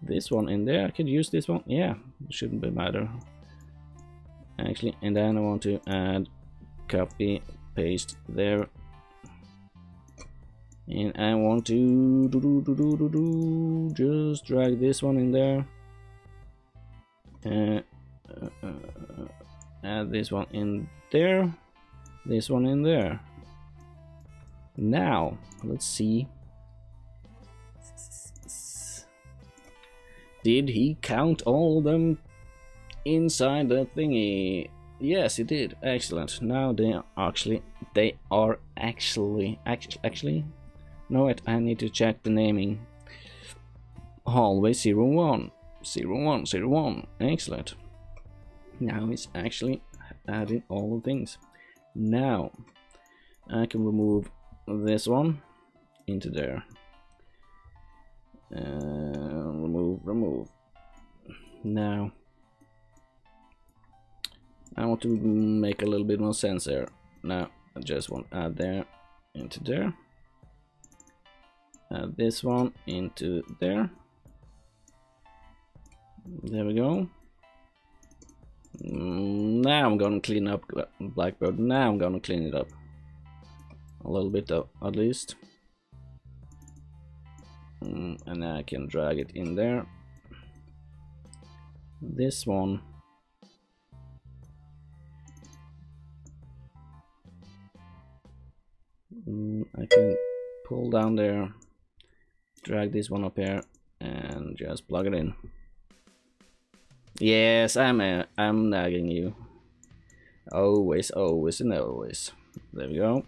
this one in there. I could use this one, yeah, shouldn't be matter actually. And then I want to add, copy, paste there, and I want to just drag this one in there, add this one in there, this one in there. Now let's see, did he count all of them inside the thingy? Yes, he did. Excellent. Now they are actually no, wait, I need to check the naming. Hallway 01 01 01. Excellent. Now it's actually adding all the things. Now I can remove this one into there. Remove. Now I want to make a little bit more sense here. Now I just want to add there into there. Add this one into there. There we go. Now I'm gonna clean up Blackbird. Now I'm gonna clean it up a little bit, at least. And I can drag it in there. This one, I can pull down there, drag this one up here, and just plug it in. Yes, I'm nagging you. Always, always, and always. There we go.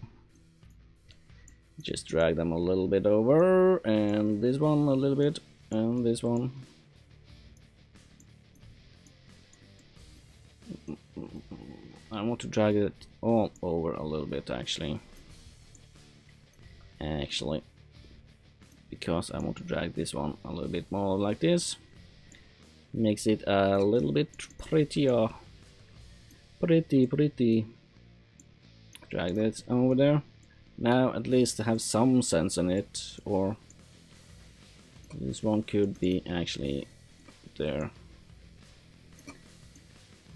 Just drag them a little bit over, and this one a little bit, and this one. I want to drag it all over a little bit, actually, because I want to drag this one a little bit more like this. Makes it a little bit prettier. Pretty. Drag that over there. Now at least have some sense in it, or this one could be actually there.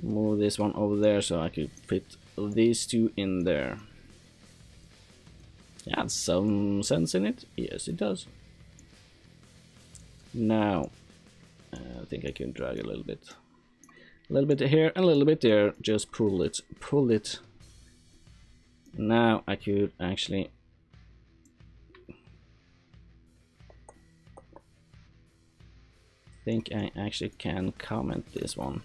Move this one over there so I could fit these two in there. Yeah, some sense in it. Yes, it does. Now I think I can drag a little bit here, a little bit there. Just pull it. Now I could actually think I actually can comment this one.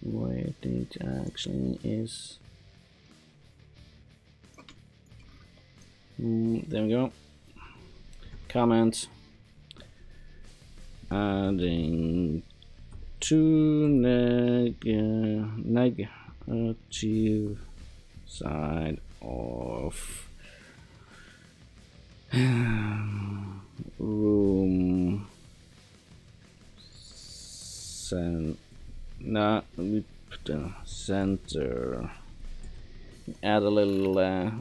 Where it actually is. There we go. Comment. Adding two negative side of room center. Add a little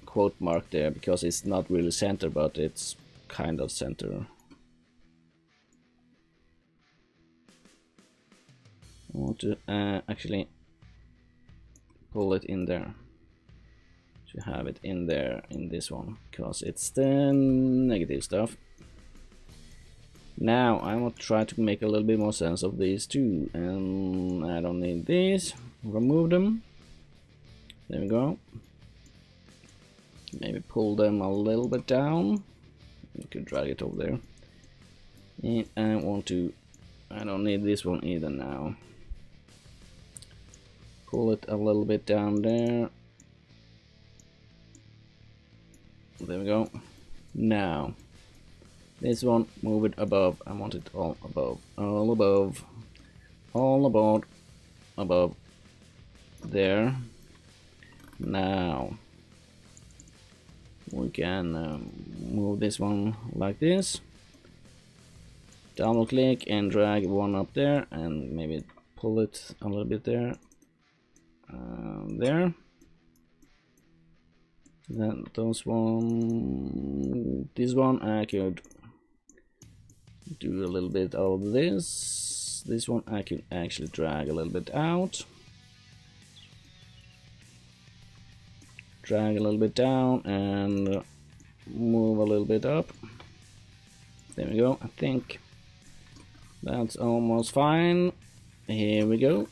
quote mark there because it's not really center, but it's kind of center. I want to actually pull it in there, to have it in there in this one, because it's the negative stuff. Now I want to try to make a little bit more sense of these two, and I don't need these. Remove them. There we go. Maybe pull them a little bit down. You could drag it over there. And I don't need this one either now. Pull it a little bit down there. There we go. Now This one, move it above. I want it all above. All above. All above. There. Now we can move this one like this. Double click and drag one up there, and maybe pull it a little bit there. There. Then this one I could do a little bit of this. This one I can actually drag a little bit out. Drag a little bit down and move a little bit up. There we go. I think that's almost fine. Here we go.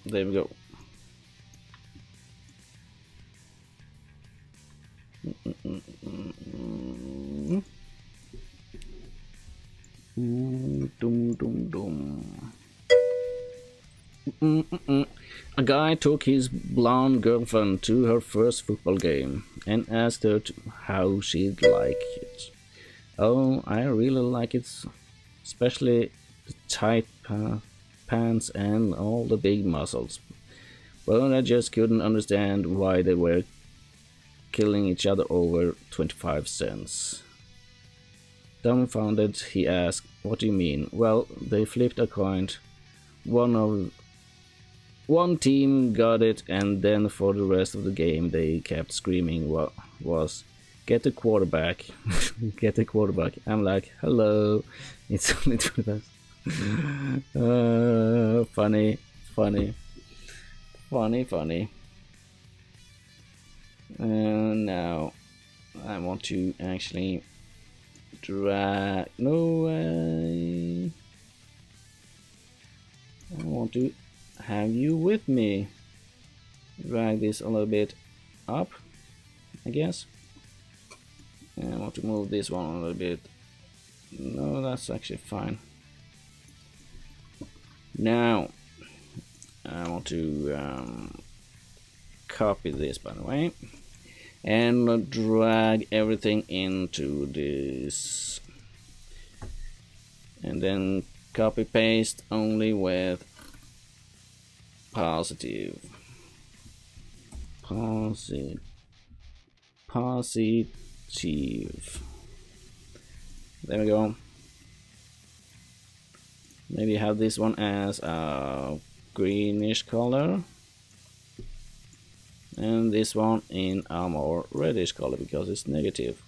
There we go. Dum dum dum. A guy took his blonde girlfriend to her first football game and asked her how she'd like it. Oh, I really like it, especially the tight pants and all the big muscles. But I just couldn't understand why they were killing each other over 25 cents. Dumbfounded, he asked, "What do you mean?" Well, they flipped a coin. One team got it, and then for the rest of the game they kept screaming what was, "Get the quarterback." Get the quarterback. I'm like, hello, it's only 25. Funny. And now I want to actually drag. No way. I want to have you with me. Drag this a little bit up, I guess. And I want to move this one a little bit. No, that's actually fine. Now I want to copy this, by the way, and drag everything into this, and then copy paste only with positive. There we go. Maybe have this one as a greenish color, and this one in a more reddish color because it's negative.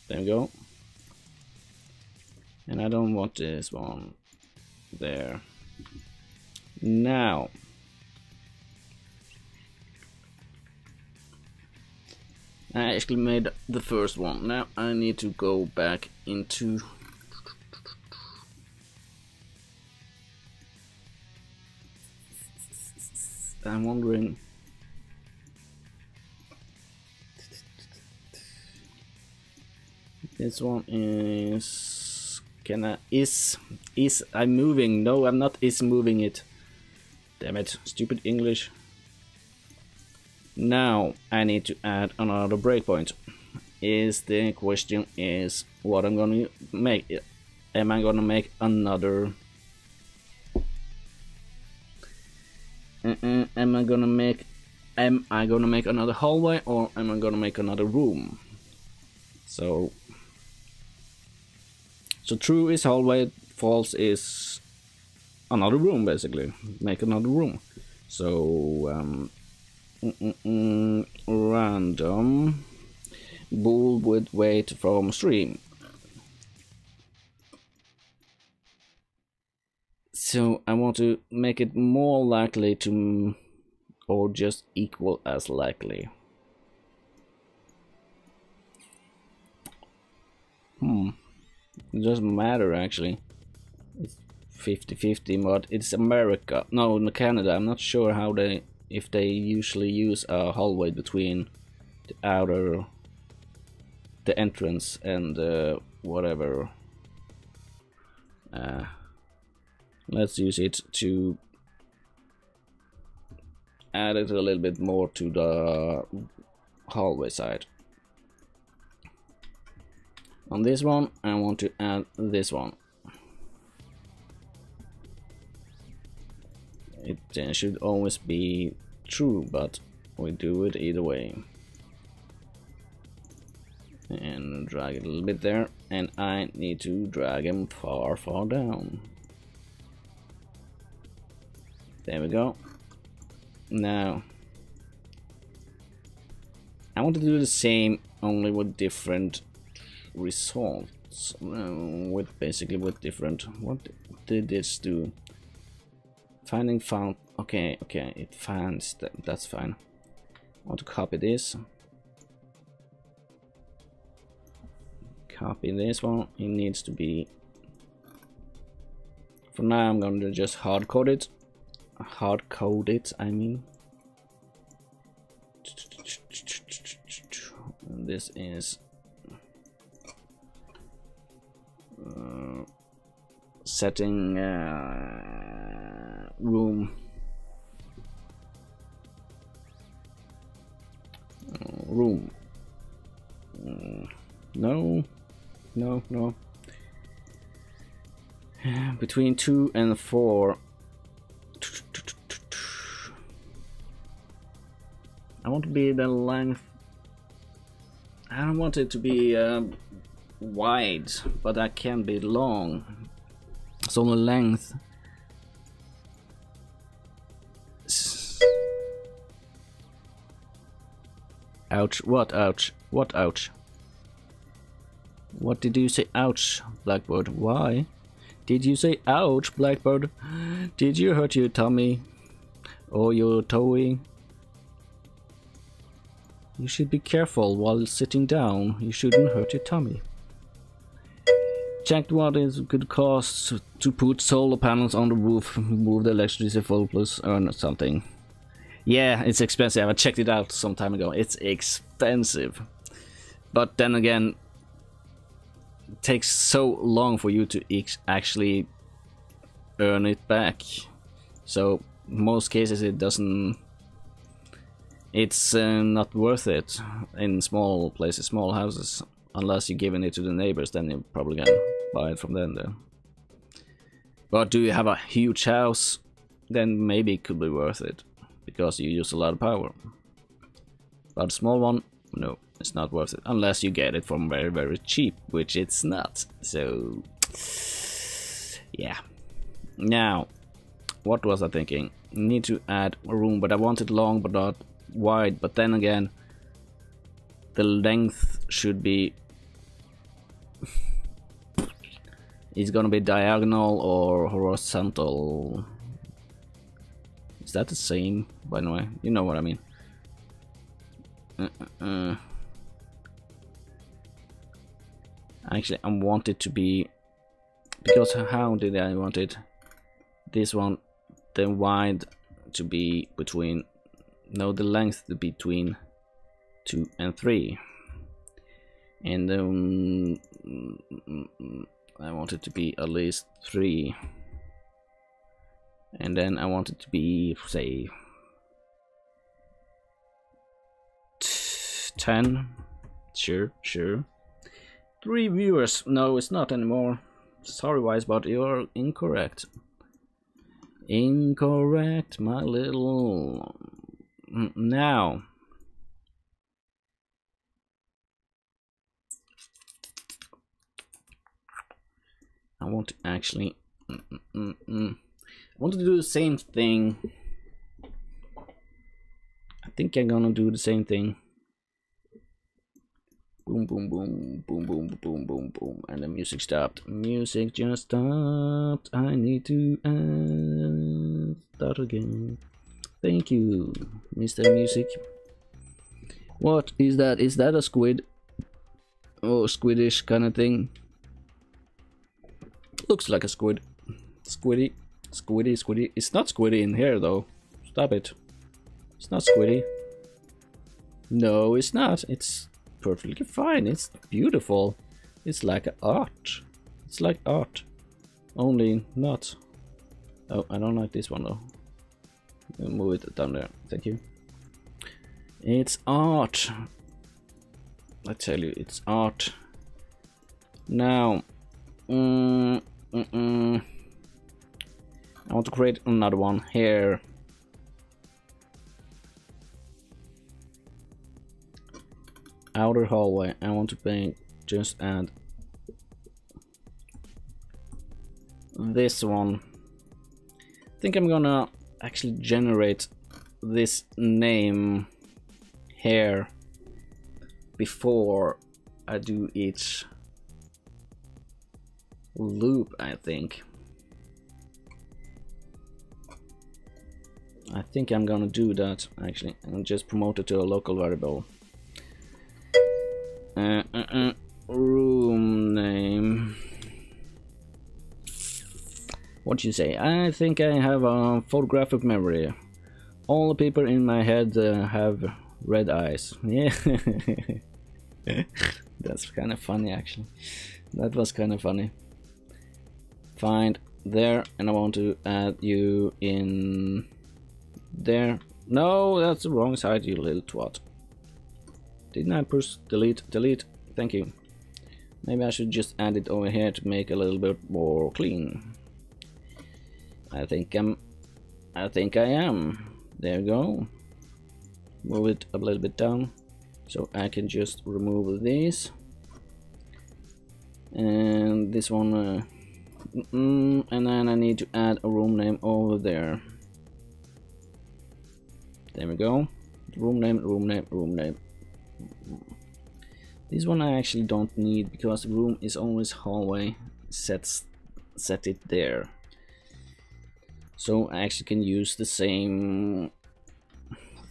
There we go. And I don't want this one there. Now I actually made the first one. Now I need to go back into I'm wondering this one is I'm moving. No, I'm not moving it. Damn it, stupid English. Now I need to add another breakpoint. The question is what I'm gonna make. Am I gonna make another? Am I gonna make another hallway, or am I gonna make another room? So true is hallway, false is another room, basically. Make another room. So random bool with weight from stream. So I want to make it more likely to, or just equal as likely. It doesn't matter actually. It's 50-50, but it's America. No, in Canada. I'm not sure how if they usually use a hallway between the entrance and whatever. Let's use it to add it a little bit more to the hallway side. On this one, I want to add this one. It should always be true, but we do it either way. And drag it a little bit there, and I need to drag him far down. There we go. Now I want to do the same, only with different results. With different. What did this do? Finding found. Okay, it finds that. That's fine. I want to copy this. Copy this one. It needs to be. For now, I'm going to just hard code it. I mean. And this is setting room. Room. No. Between 2 and 4. I want to be the length. I don't want it to be wide, but that can be long. So the length. Ouch! What ouch? What ouch? What did you say? Ouch, Blackbird. Why did you say ouch, Blackbird? Did you hurt your tummy or your toe? You should be careful while sitting down. You shouldn't hurt your tummy. Checked what it could cost to put solar panels on the roof, move the electricity full plus earn something. Yeah, it's expensive. I checked it out some time ago. It's expensive. But then again, it takes so long for you to actually earn it back. So in most cases it doesn't. It's not worth it in small places, small houses, unless you're giving it to the neighbors. Then you probably can buy it from them there. But do you have a huge house? Then maybe it could be worth it, because you use a lot of power. But a small one, no, it's not worth it, unless you get it from very cheap, which it's not. So yeah. Now, what was I thinking? Need to add a room, but I want it long but not wide. But then again, the length should be it's gonna be diagonal or horizontal. Is that the same, by the way? You know what I mean. Actually, I want it to be, because how did I want it? This one, the wide to be between, no, the length to be between 2 and 3, and then I want it to be at least 3, and then I want it to be, say, 10. Sure. 3 viewers. No, it's not anymore. Sorry, Wise, but you're incorrect. Incorrect, my little. Now, I want to actually I want to do the same thing. I think I'm gonna do the same thing. Boom, boom, boom, boom, boom, boom, boom, boom, and the music stopped. Music just stopped. I need to start again. Thank you, Mr. Music. What is that? Is that a squid? Oh, squidish kind of thing. Looks like a squid. Squiddy. It's not squiddy in here though. Stop it. It's not squiddy. No, it's not. It's perfectly fine. It's beautiful. It's like art. It's like art. Only not. Oh, I don't like this one though. I'll move it down there. Thank you. It's art. I tell you, it's art. Now, I want to create another one here. Outer hallway. I want to paint, just add this one. I think I'm gonna actually generate this name here before I do each loop. I think I'm gonna do that actually, and just promote it to a local variable. Room name. What you say? I think I have a photographic memory. All the people in my head have red eyes. Yeah. That's kind of funny actually. That was kind of funny. Find there, and I want to add you in there. No, that's the wrong side, you little twat. Didn't I push delete? Delete. Thank you. Maybe I should just add it over here to make a little bit more clean. I think I am. There we go. Move it a little bit down so I can just remove this and this one, and then I need to add a room name over there. There we go. Room name, room name, room name. This one I actually don't need because room is always hallway. Set it there. So I actually can use the same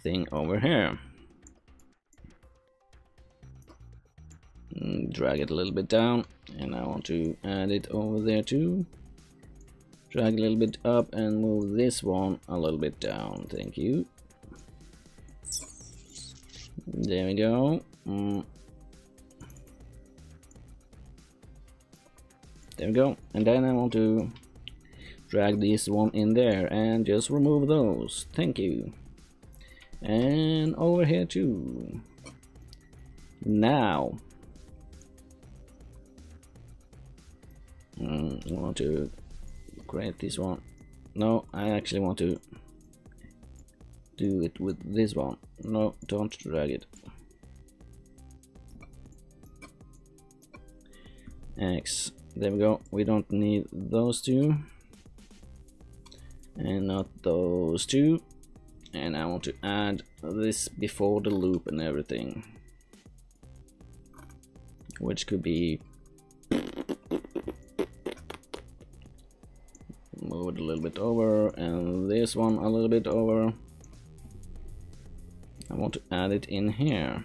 thing over here. Drag it a little bit down, and I want to add it over there too. Drag a little bit up and move this one a little bit down. Thank you. There we go. There we go. And then I want to drag this one in there and just remove those. Thank you. And over here too. Now I want to create this one. No, I actually want to do it with this one. No, don't drag it. X. There we go. We don't need those two. And not those two. And I want to add this before the loop and everything. Which could be... move it a little bit over, and this one a little bit over. I want to add it in here.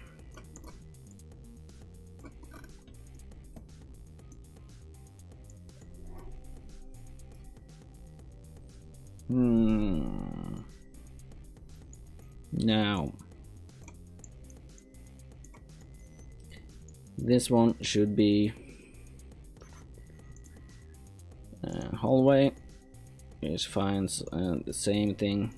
Now this one should be hallway. It finds the same thing.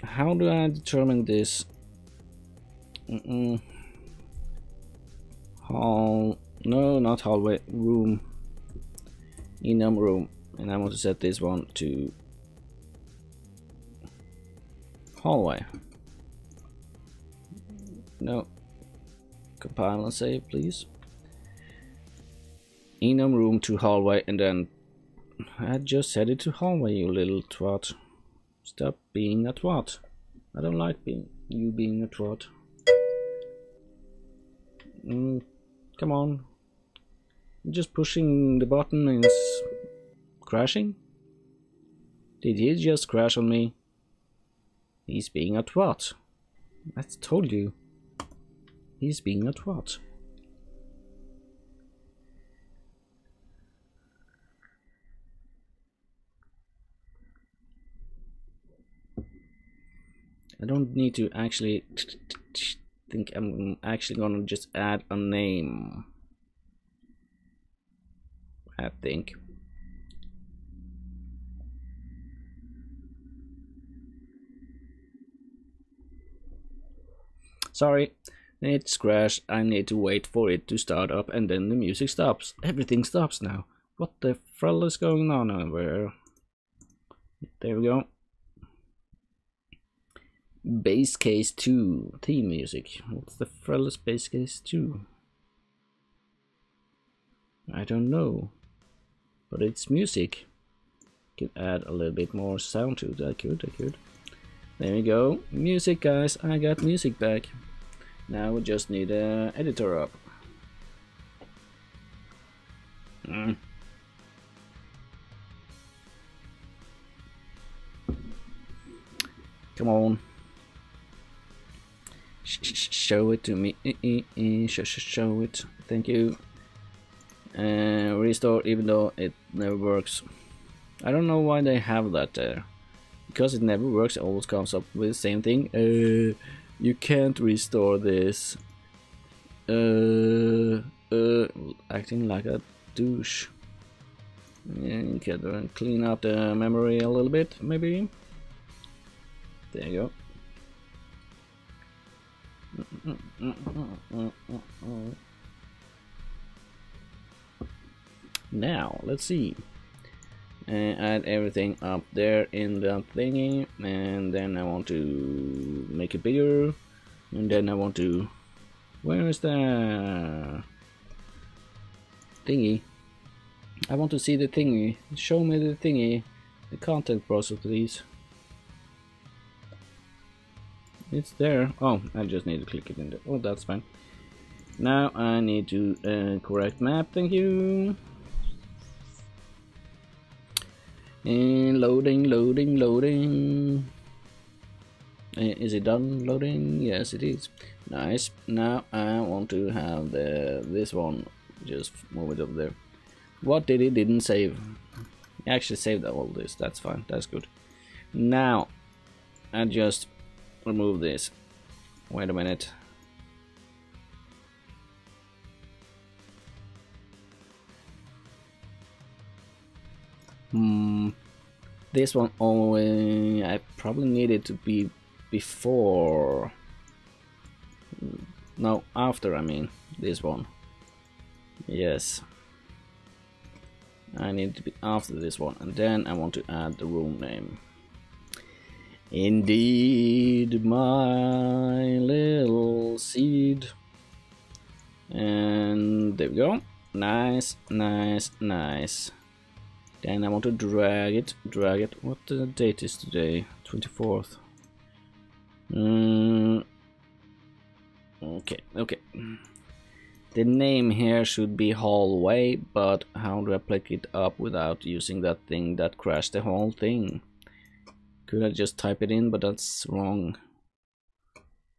How do I determine this? Hall, no, not hallway, room, enum room, and I want to set this one to hallway. No, compile and save, please. Enum room to hallway, and then I just set it to hallway, you little twat. Stop being a twat. I don't like you being a twat. Come on. Just pushing the button and it's crashing? Did he just crash on me? He's being a twat. I told you. He's being a twat. I don't need to actually think. I'm actually gonna just add a name. I think. Sorry, it's crashed. I need to wait for it to start up and then the music stops. Everything stops now. What the hell is going on over? There we go. Base Case 2 theme music. What's the hell is Base Case 2? I don't know. But it's music. Can add a little bit more sound to it. I could. There we go. Music, guys. I got music back. Now we just need an editor up. Come on. Show it to me. Show it. Thank you. Restore, even though it never works. I don't know why they have that there. Because it never works, it always comes up with the same thing. You can't restore this. Acting like a douche. Yeah, you can clean up the memory a little bit, maybe. There you go. Now, let's see. Add everything up there in the thingy, and then I want to make it bigger, and then I want to... Where is the thingy? I want to see the thingy. Show me the thingy. The content browser, please. It's there. Oh, I just need to click it in there. Oh, that's fine. Now I need to correct map. Thank you. And loading. Is it done loading? Yes, it is. Nice. Now I want to have this one. Just move it over there. What did it didn't save? I actually saved all this. That's fine. That's good. Now I just remove this. Wait a minute. This one only, I probably need it to be before, no, after, I mean, this one. Yes, I need to be after this one, and then I want to add the room name. Indeed, my little seed. And there we go. Nice. Then I want to drag it. What the date is today? 24th. Okay. The name here should be hallway, but how do I pick it up without using that thing that crashed the whole thing? Could I just type it in? But that's wrong.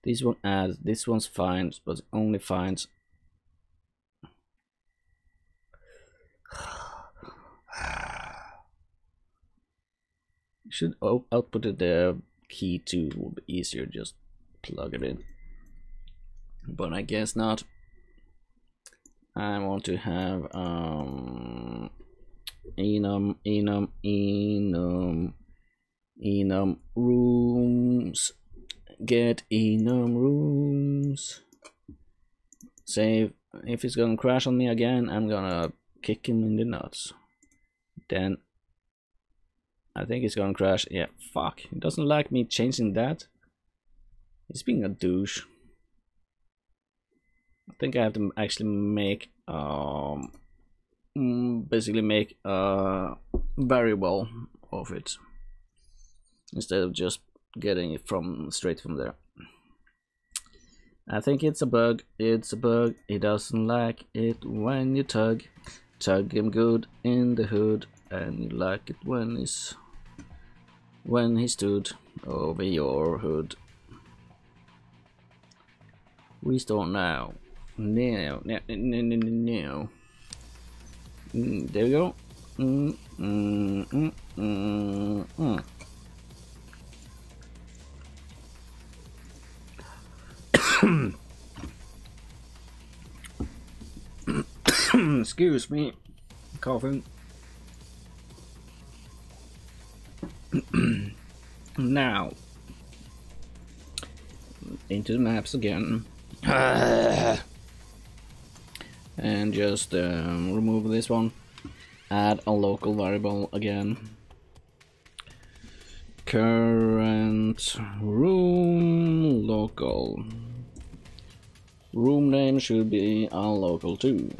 This one adds. This one's fine, but it only finds. Should output it the key too. It would be easier, just plug it in, but I guess not. I want to have enum rooms. Get enum rooms. Save. If it's gonna crash on me again, I'm gonna kick him in the nuts. Then I think it's gonna crash. Yeah, fuck. He doesn't like me changing that. He's being a douche. I think I have to actually make basically make a variable of it instead of just getting it from straight from there. I think it's a bug. It's a bug. He doesn't like it when you tug him good in the hood, and you like it when he stood over your hood. Restore now. No. There we go. Excuse me, coughing. Now, into the maps again. And just remove this one. Add a local variable again. Current room local. Room name should be unlocal too.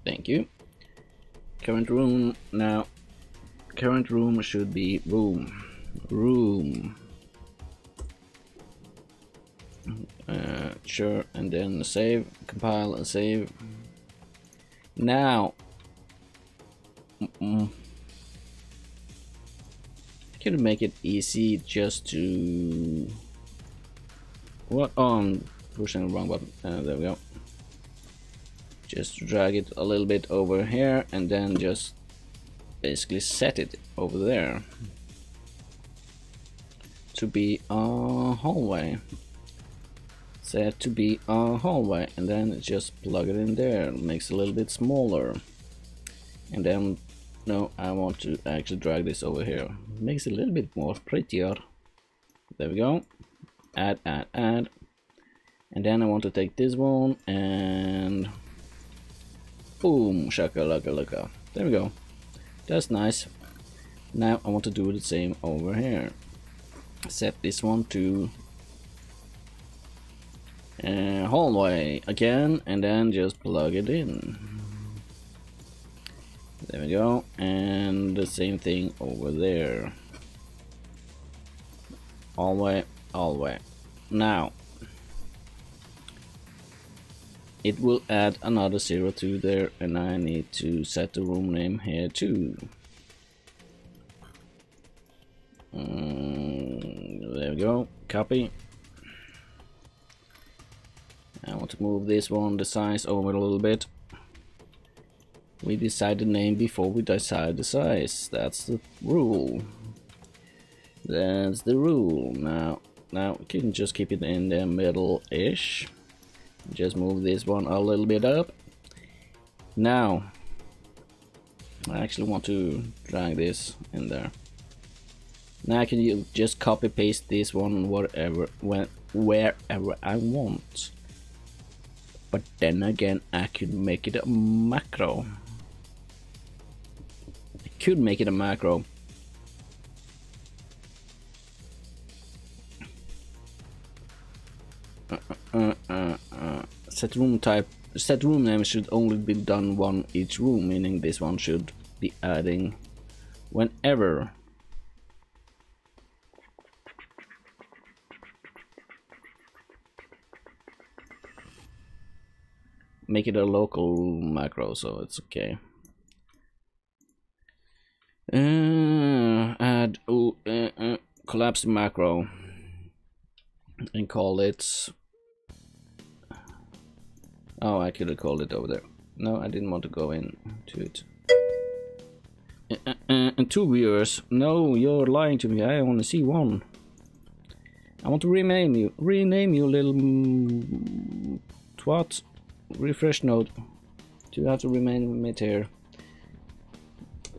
Thank you. Current room now. Current room should be room. Room. Sure, and then save, compile and save. Now, I can make it easy just to. What? Oh, I'm pushing the wrong button. There we go. Just drag it a little bit over here and then just basically set it over there to be a hallway. Set to be a hallway, and then just plug it in there. It makes it a little bit smaller. And then, no, I want to actually drag this over here. Makes it a little bit more prettier. There we go. Add. And then I want to take this one and boom, shakalaka. There we go. That's nice. Now I want to do the same over here. Set this one to hallway again, and then just plug it in. There we go. And the same thing over there. Hallway. Now it will add another 0 to there, and I need to set the room name here too. There we go. Copy. I want to move this one, the size over a little bit. We decide the name before we decide the size. That's the rule. That's the rule. Now we can just keep it in the middle-ish. Just move this one a little bit up. Now I actually want to drag this in there. Now I can just copy paste this one wherever I want. But then again, I could make it a macro. Set room type. Set room name should only be done one each room, meaning this one should be adding whenever. Make it a local macro, so it's okay. Add collapse macro and call it. Oh, I could have called it over there. No, I didn't want to go into it. And 2 viewers. No, you're lying to me. I only see 1. I want to rename you. Rename you, little twat. Refresh node. Do you have to remain it here?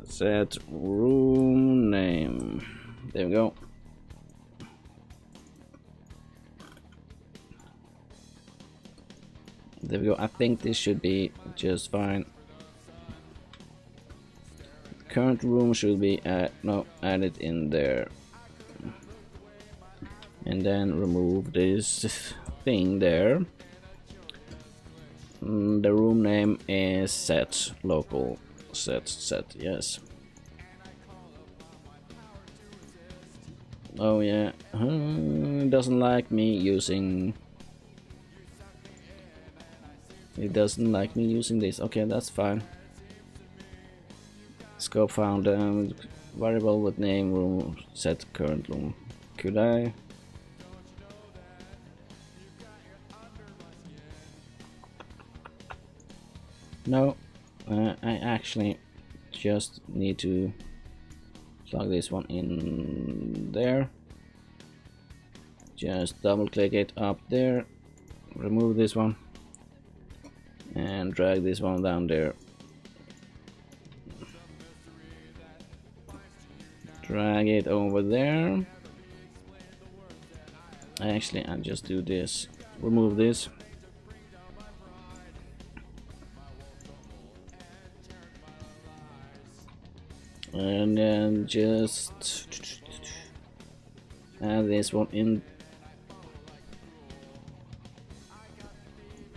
Set room name. There we go. There we go. I think this should be just fine. Current room should be added in there. And then remove this thing there. The room name is set local. Set, yes. Oh yeah, doesn't like me using. It doesn't like me using this. Okay, that's fine. Scope found. Variable with name room set current room. Could I? No, I actually just need to plug this one in there. Just double click it up there, remove this one, and drag this one down there. Drag it over there. Actually, I'll just do this. Remove this. And then just add this one in.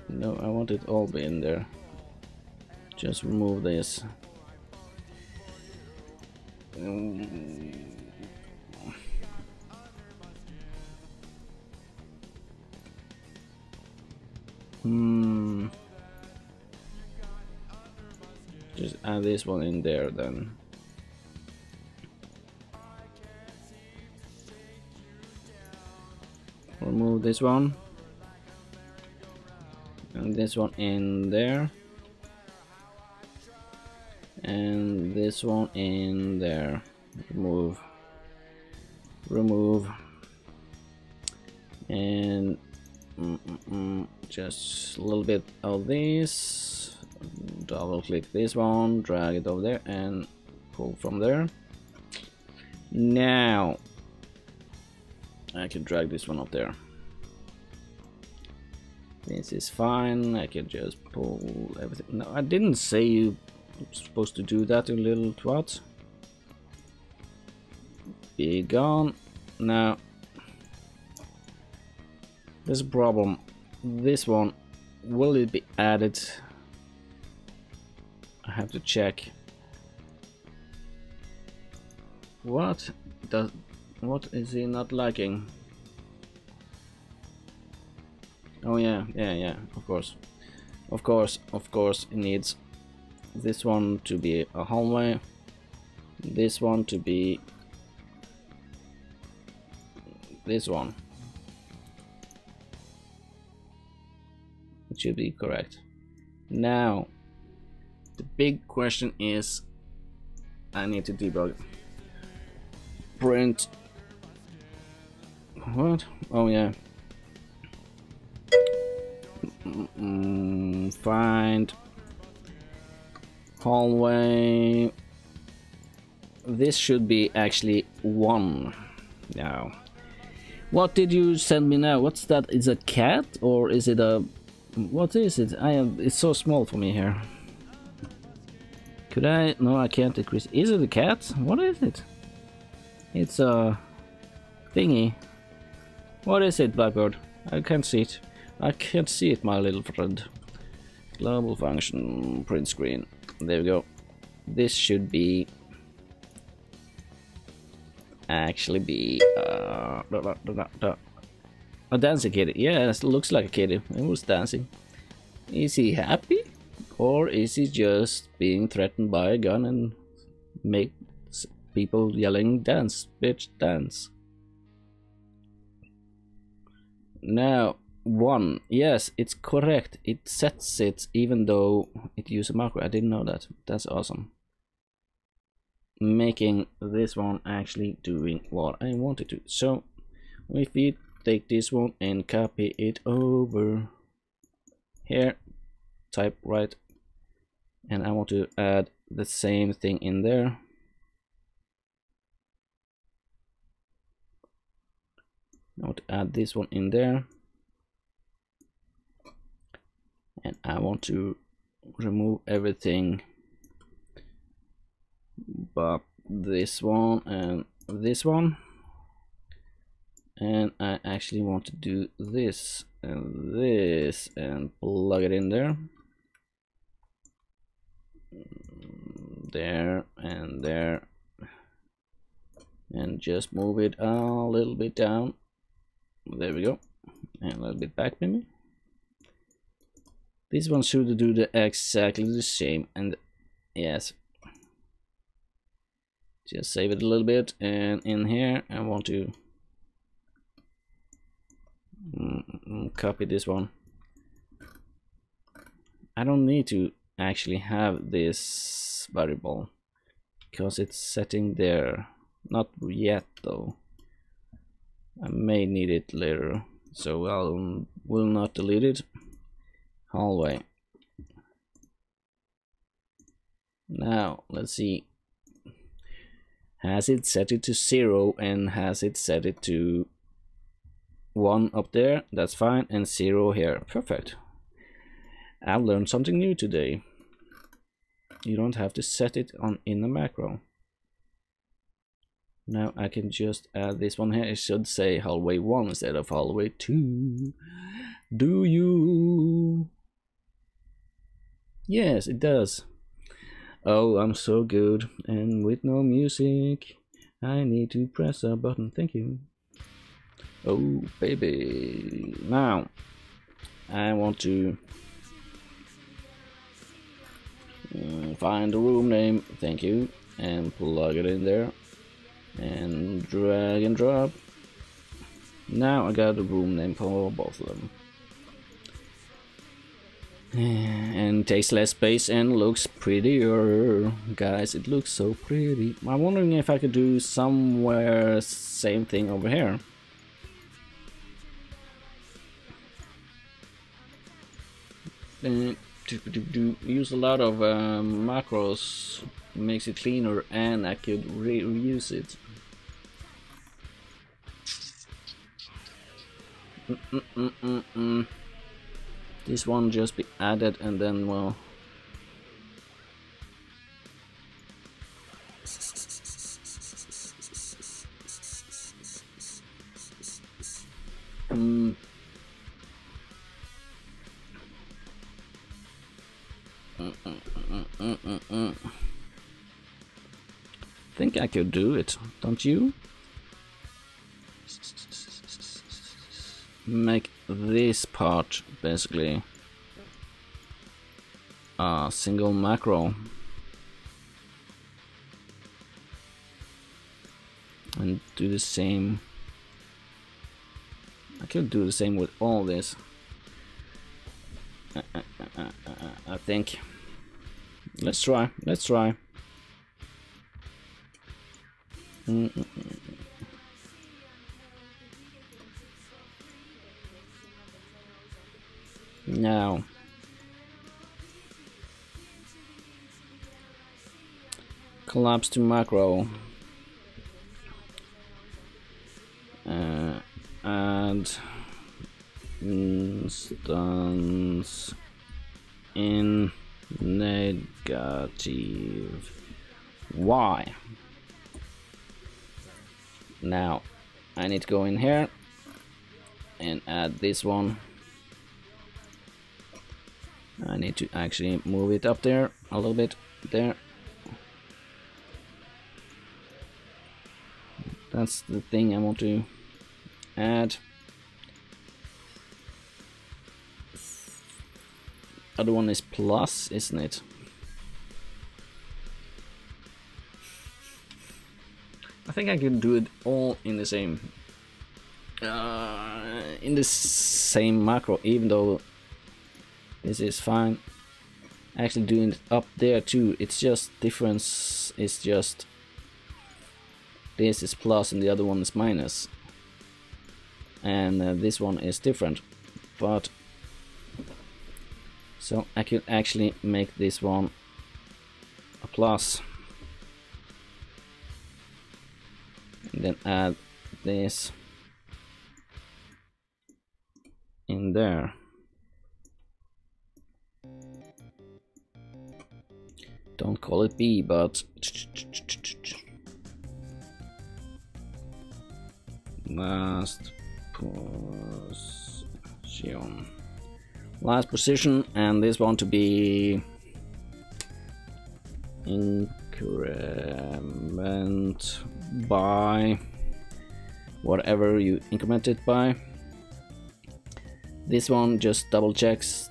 No, I want it all be in there. Just remove this. Just add this one in there then. Remove this one. And this one in there. And this one in there. Remove. Remove. And just a little bit of this. Double click this one, drag it over there and pull from there. Now I can drag this one up there. This is fine. I can just pull everything. No, I didn't say you were supposed to do that, you little twat. Be gone. Now there's a problem. This one, will it be added? I have to check. What is he not liking? Oh yeah, of course it needs this one to be a hallway, this one to be this one. It should be correct. Now the big question is, I need to debug. Print. What? Oh yeah. Find hallway. This should be actually 1 now. What did you send me now? What's that? Is it a cat or is it a, what is it? It's so small for me here. Could I? No, I can't decrease. Is it a cat? What is it? It's a thingy. What is it, Blackbird? I can't see it. I can't see it, my little friend. Global function, print screen. There we go. This should be actually be a dancing kitty. Yeah, it looks like a kitty. It was dancing. Is he happy? Or is he just being threatened by a gun and make people yelling, dance, bitch, dance? Now, 1. Yes, it's correct. It sets it even though it uses a macro. I didn't know that. That's awesome. Making this one actually doing what I wanted to. So, if we take this one and copy it over here, type right, and I want to add the same thing in there. I want to add this one in there, and I want to remove everything but this one and this one, and I actually want to do this and plug it in there. There and there, and just move it a little bit down. There we go, and a little bit back maybe. This one should do exactly the same, and yes, just save it a little bit. And in here I want to copy this one. I don't need to actually have this variable because it's setting there. Not yet though. I may need it later, so I will not delete it. Hallway. Now let's see. Has it set it to 0 and has it set it to 1 up there, that's fine, and 0 here. Perfect. I've learned something new today. You don't have to set it on in a macro. Now I can just add this one here. It should say hallway 1 instead of hallway 2. Do you? Yes, it does. Oh, I'm so good. And with no music, I need to press a button. Thank you. Oh, baby. Now, I want to find the room name. Thank you. And plug it in there. And drag and drop. Now I got the room name for both of them. And takes less space and looks prettier. Guys, it looks so pretty. I'm wondering if I could do somewhere same thing over here. Use a lot of macros, makes it cleaner, and I could reuse it. This one just be added and then, well, think I could do it, don't you? Make this part basically a single macro and do the same. I could do the same with all this. I think. Let's try. Now, collapse to macro, add instance in negative y. Now I need to go in here and add this one. I need to actually move it up there a little bit there. That's the thing I want to add. Other one is plus, isn't it? I think I can do it all in the same macro, even though this is fine. Actually doing it up there too, it's just difference is just this is plus and the other one is minus, and this one is different, but so I could actually make this one a plus and then add this in there. Don't call it B, but last position, and this one to be increment by whatever you increment it by. This one just double checks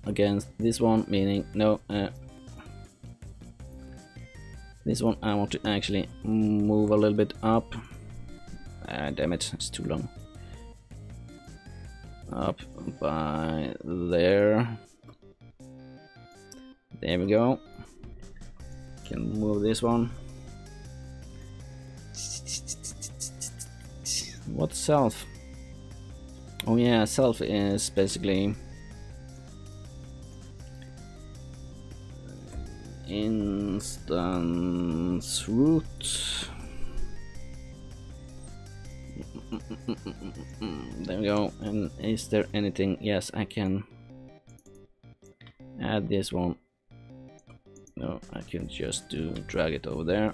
against this one, meaning no. This one I want to actually move a little bit up. Damn it, it's too long. Up by there. There we go. Can move this one. What's self? Oh yeah, self is basically instance root There we go. And is there anything? Yes, I can add this one. No, I can just drag it over there.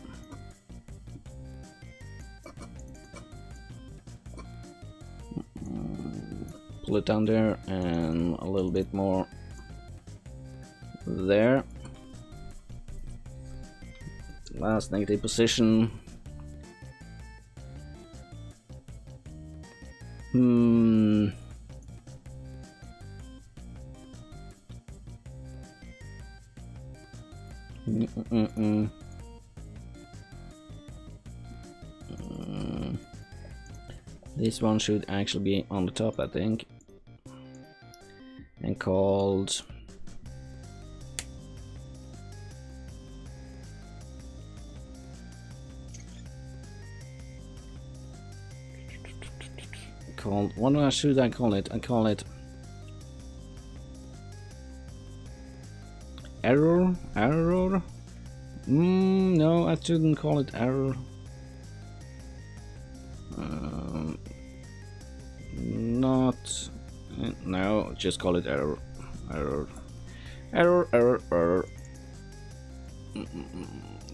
Pull it down there and a little bit more there. Last negative position. This one should actually be on the top, I think, and called what should I call it? I call it error. No, I shouldn't call it error. No, just call it error.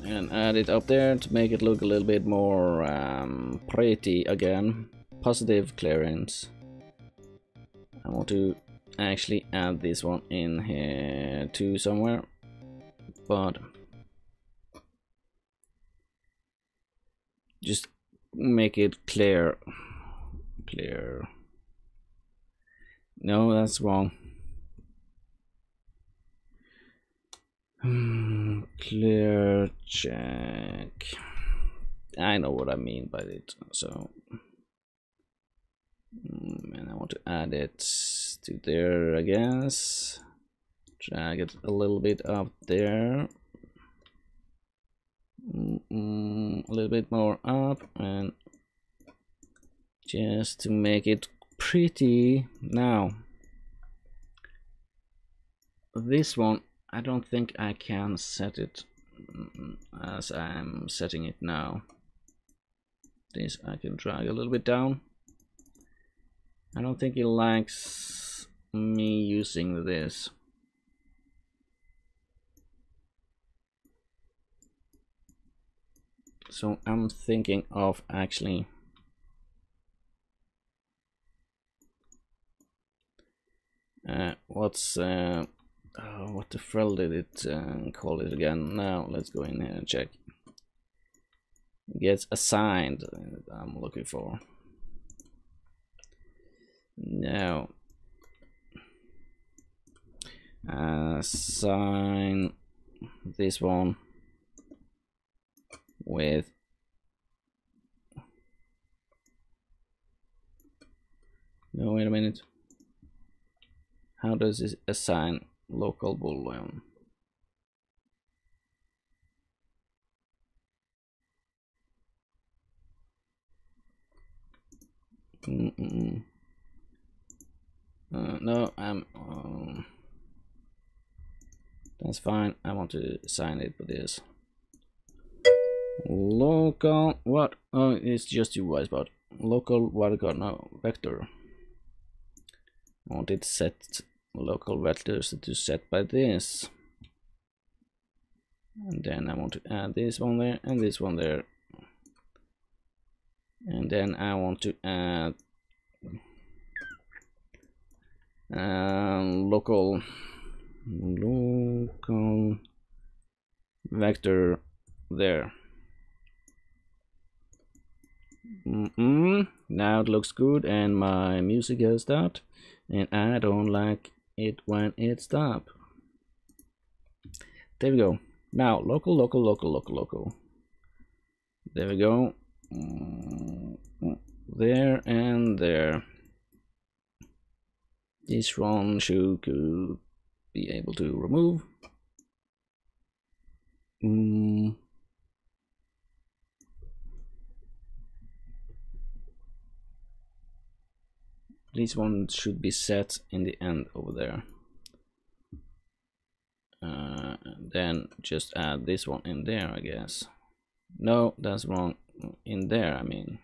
And add it up there to make it look a little bit more pretty again. Positive clearance. I want to actually add this one in here too somewhere, but just make it clear. No, that's wrong. Clear check. I know what I mean by it. So, and I want to add it to there, I guess. Drag it a little bit up there. A little bit more up, and just to make it pretty. Now this one, I don't think I can set it as I'm setting it now. This I can drag a little bit down. I don't think it likes me using this. So I'm thinking of actually what the hell did it call it again? Now let's go in here and check. It gets assigned. I'm looking for. Now assign this one with no, wait a minute. How does this assign local boolean? No, that's fine. I want to assign it with this local what? Oh, it's just UI spot. Local what? God, no, vector. I want it set local vectors to set by this, and then I want to add this one there and this one there, and then I want to add local vector there. Now it looks good, and my music has stopped, and I don't like it when it stops. There we go. Now local. There we go. There and there. This one should be able to remove. This one should be set in the end over there. Then just add this one in there, I guess. No, that's wrong. In there, I mean.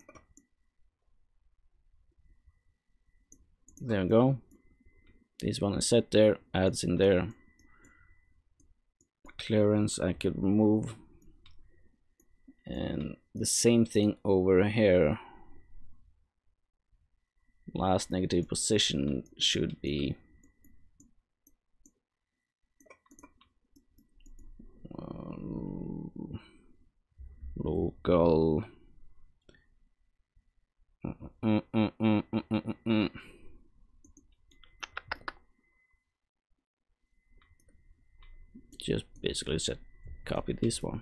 There we go. This one is set there, adds in there. Clearance I could remove. And the same thing over here. Last negative position should be local. Just basically set copy this one.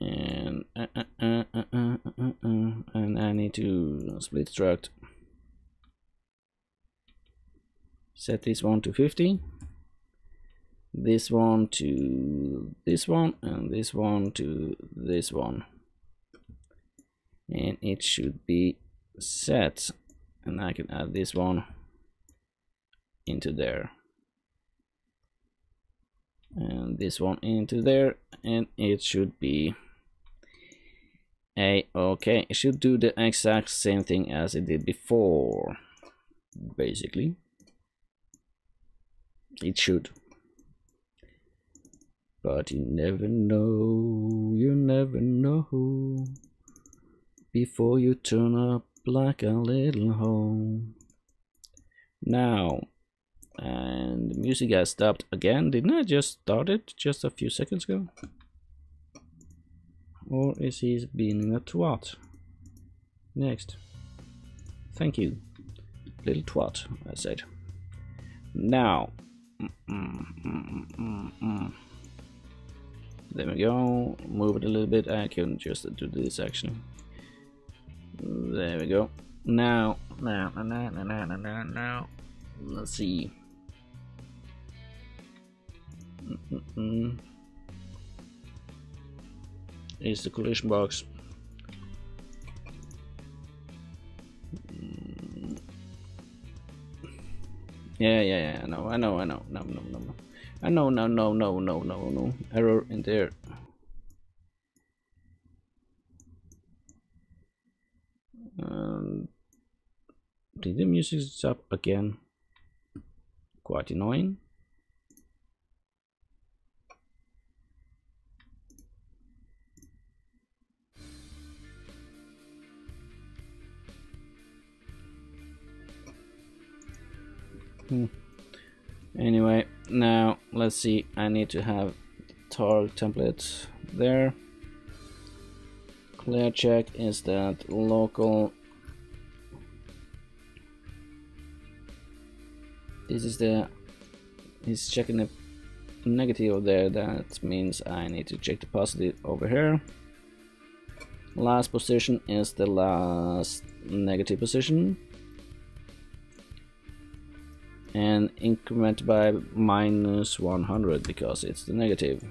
And and I need to split struct. Set this one to 50. This one to this one, and this one to this one. And it should be set. And I can add this one into there. And this one into there, and it should be okay. It should do the exact same thing as it did before, basically. It should, but you never know before you turn up like a little hole. Now, and the music has stopped again. Didn't I just start it just a few seconds ago? Or is he being a twat? Next. Thank you, little twat, I said. Now. There we go. Move it a little bit. I can just do this actually. There we go. Now. Let's see. Is the collision box. Yeah. No, I know. No. I know. No. Error in there. Did the music stop again? Quite annoying. Anyway, now let's see. I need to have target template there. Clear check is that local. This is the. He's checking the negative there. That means I need to check the positive over here. Last position is the last negative position. And increment by minus 100 because it's the negative.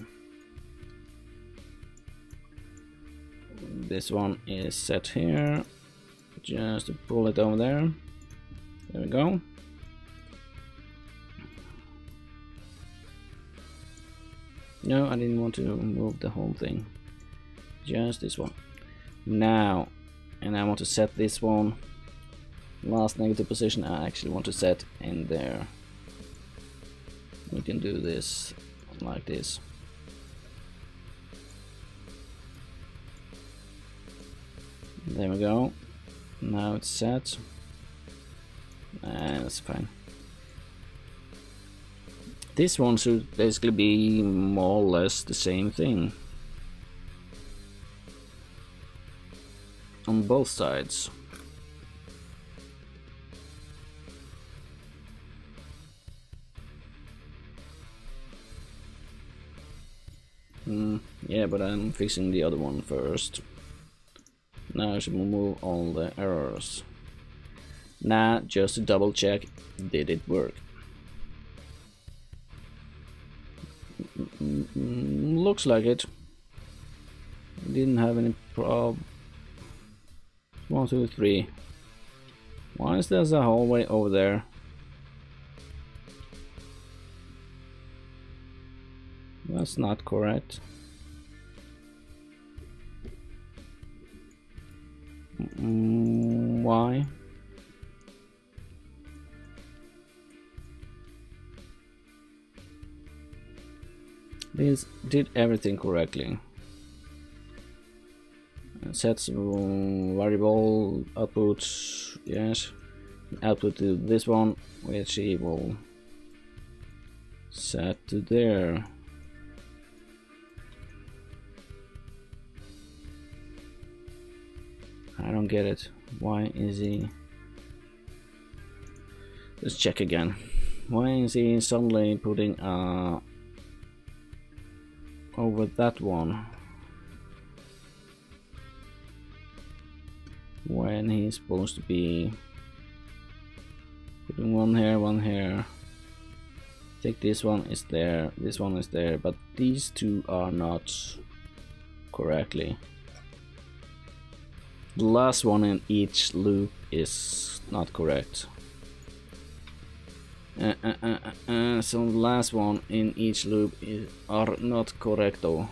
This one is set here. Just to pull it over there. There we go. No, I didn't want to move the whole thing. Just this one. Now, and I want to set this one. Last negative position I actually want to set in there. We can do this like this. There we go. Now it's set. And that's fine. This one should basically be more or less the same thing on both sides. Yeah, but I'm fixing the other one first. Now I should remove all the errors. Now, just to double check, did it work? Looks like it. Didn't have any problem. 1, 2, 3. Why is there a hallway over there? That's not correct. did everything correctly. Sets variable output, yes, output to this one, which he will set to there. I don't get it. Why is he? Let's check again. Why is he suddenly putting over that one when he's supposed to be putting one here? I think this one is there, this one is there, but these two are not correctly. The last one in each loop is not correct. So the last one in each loop are not correct though.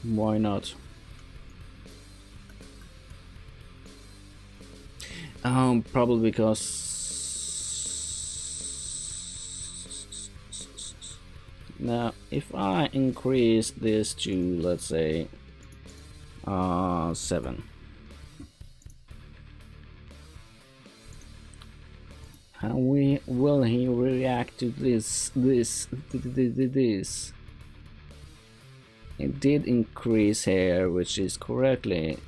Why not? Probably because now if I increase this to, let's say, 7, how will he react to this? It did increase here, which is correctly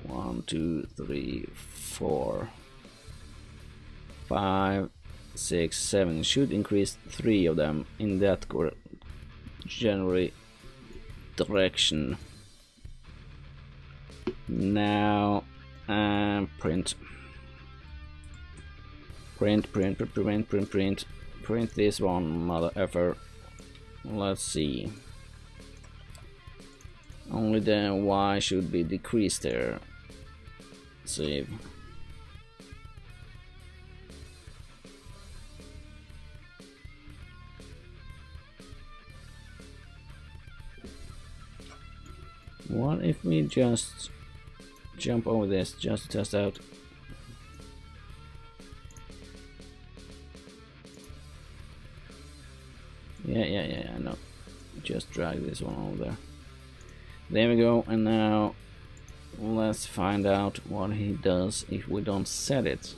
1, 2, 3, 4, 5, 6, 7. It should increase 3 of them in that general direction. Now print this one, mother effer. Let's see. Only the Y should be decreased there. Save. What if we just jump over this just to test out? Yeah, no. Just drag this one over there. There we go, and now let's find out what he does if we don't set it.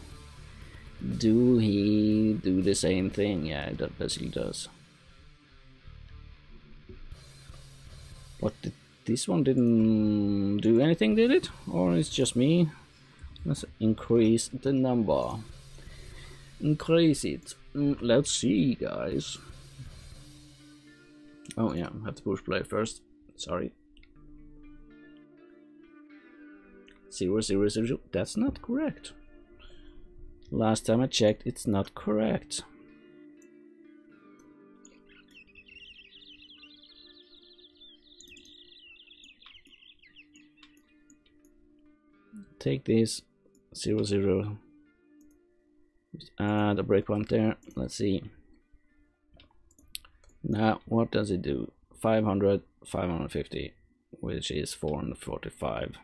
Do he do the same thing? Yeah, that basically does. But this one didn't do anything, did it? Or it's just me? Let's increase the number. Increase it. Let's see, guys. Oh yeah, I have to push play first. Sorry. 0, 0, 0. That's not correct. Last time I checked, it's not correct. Take this 0, 0. Just add a breakpoint there. Let's see. Now, what does it do? 500, 550, which is 445.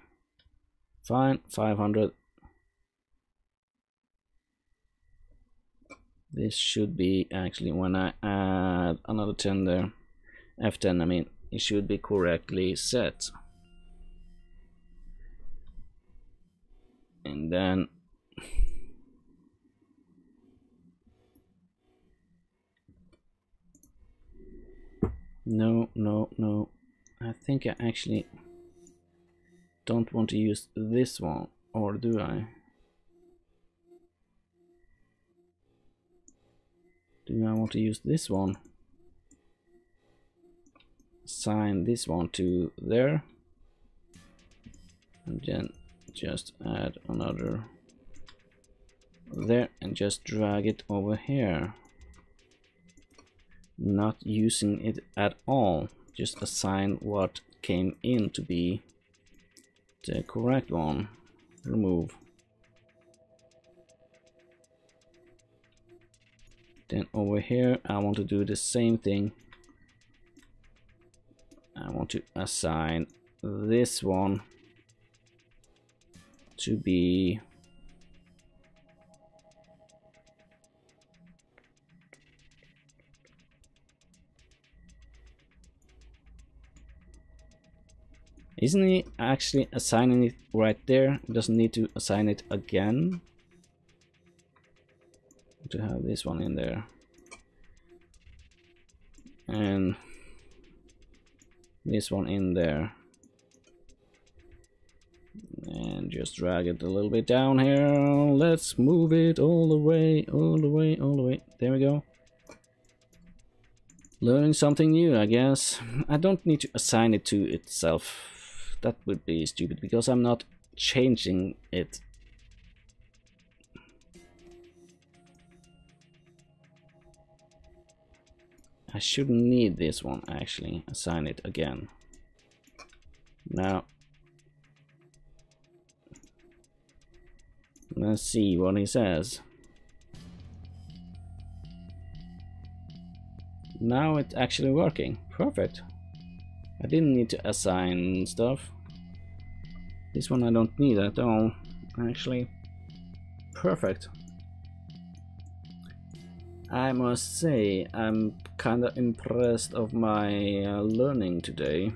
Fine, 500. This should be actually, when I add another 10 there, F10, I mean, it should be correctly set. And then no, I think I actually don't want to use this one, or do I? Do I want to use this one? Assign this one to there, and then just add another there and just drag it over here. Not using it at all, just assign what came in to be the correct one. Remove. Then over here I want to do the same thing. I want to assign this one to be Isn't he actually assigning it right there? Doesn't need to assign it again. To have this one in there. And this one in there. And just drag it a little bit down here. Let's move it all the way, all the way, all the way. There we go. Learning something new, I guess. I don't need to assign it to itself. That would be stupid because I'm not changing it. I shouldn't need this one actually. Assign it again. Now let's see what he says. Now it's actually working. Perfect. I didn't need to assign stuff. This one I don't need at all. Actually, perfect. I must say I'm kinda impressed of my learning today.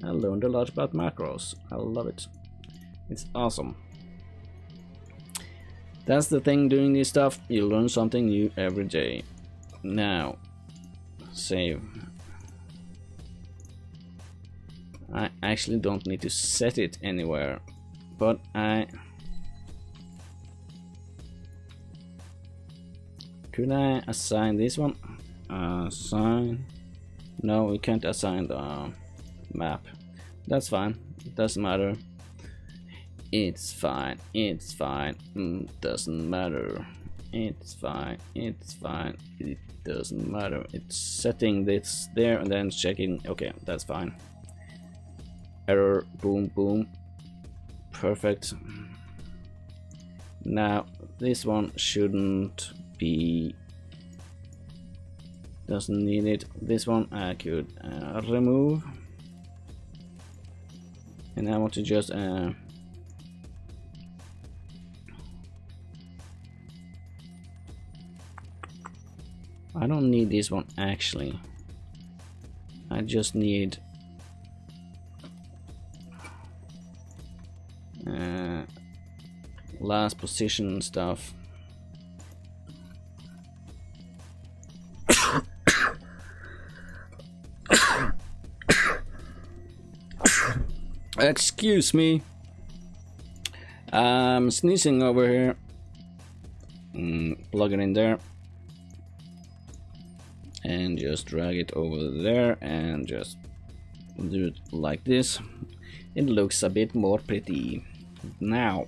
I learned a lot about macros. I love it. It's awesome. That's the thing doing this stuff. You learn something new every day. Now, save. I actually don't need to set it anywhere, but could I assign this one? Assign. No, we can't assign the map. That's fine. It doesn't matter. It's fine. It's fine. Doesn't matter. It's fine. It's fine. It doesn't matter. It's setting this there and then checking. Okay, that's fine. Error. Boom, boom. Perfect. Now this one shouldn't be. Doesn't need it. This one I could remove. And I want to just I don't need this one actually. I just need last position stuff. Excuse me. I'm sneezing over here. Plug it in there. And just drag it over there and just do it like this. It looks a bit more pretty. Now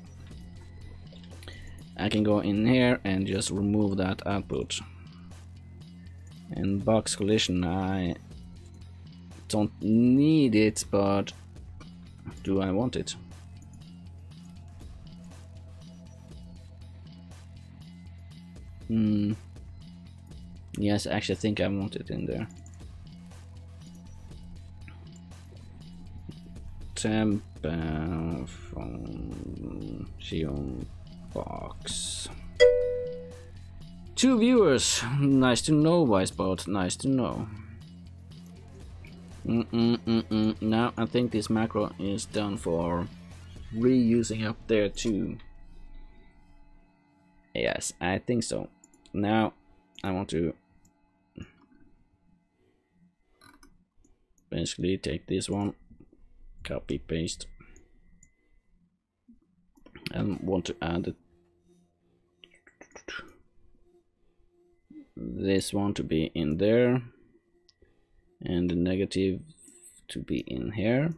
I can go in here and just remove that output. And box collision, I don't need it, but do I want it? Yes, I actually think I want it in there. Temp from box. 2 viewers. Nice to know, Wisebot. Nice to know. Now I think this macro is done for reusing up there too. Yes, I think so. Now I want to basically take this one, copy paste, and want to add this one to be in there and the negative to be in here,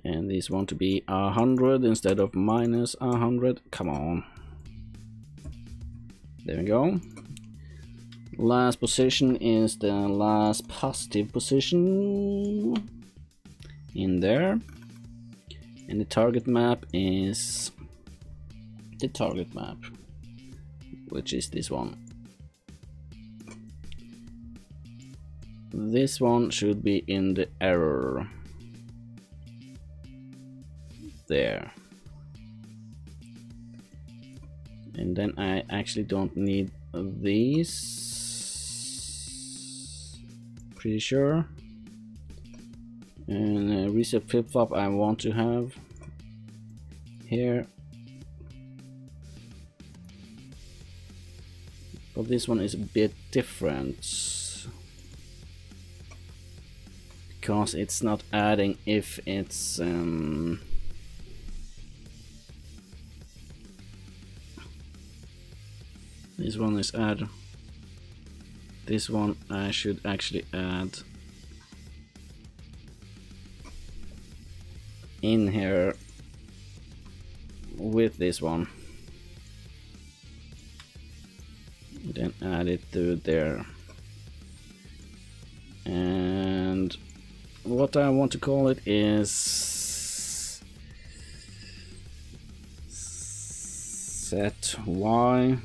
and this one to be 100 instead of minus 100. Come on, there we go. Last position is the last positive position in there, and the target map is the target map, which is this one. This one should be in the error there, and then I actually don't need these, pretty sure. And reset flip-flop I want to have here, but this one is a bit different because it's not adding if it's this one is add. This one I should actually add in here with this one, then add it to there. And what I want to call it is set y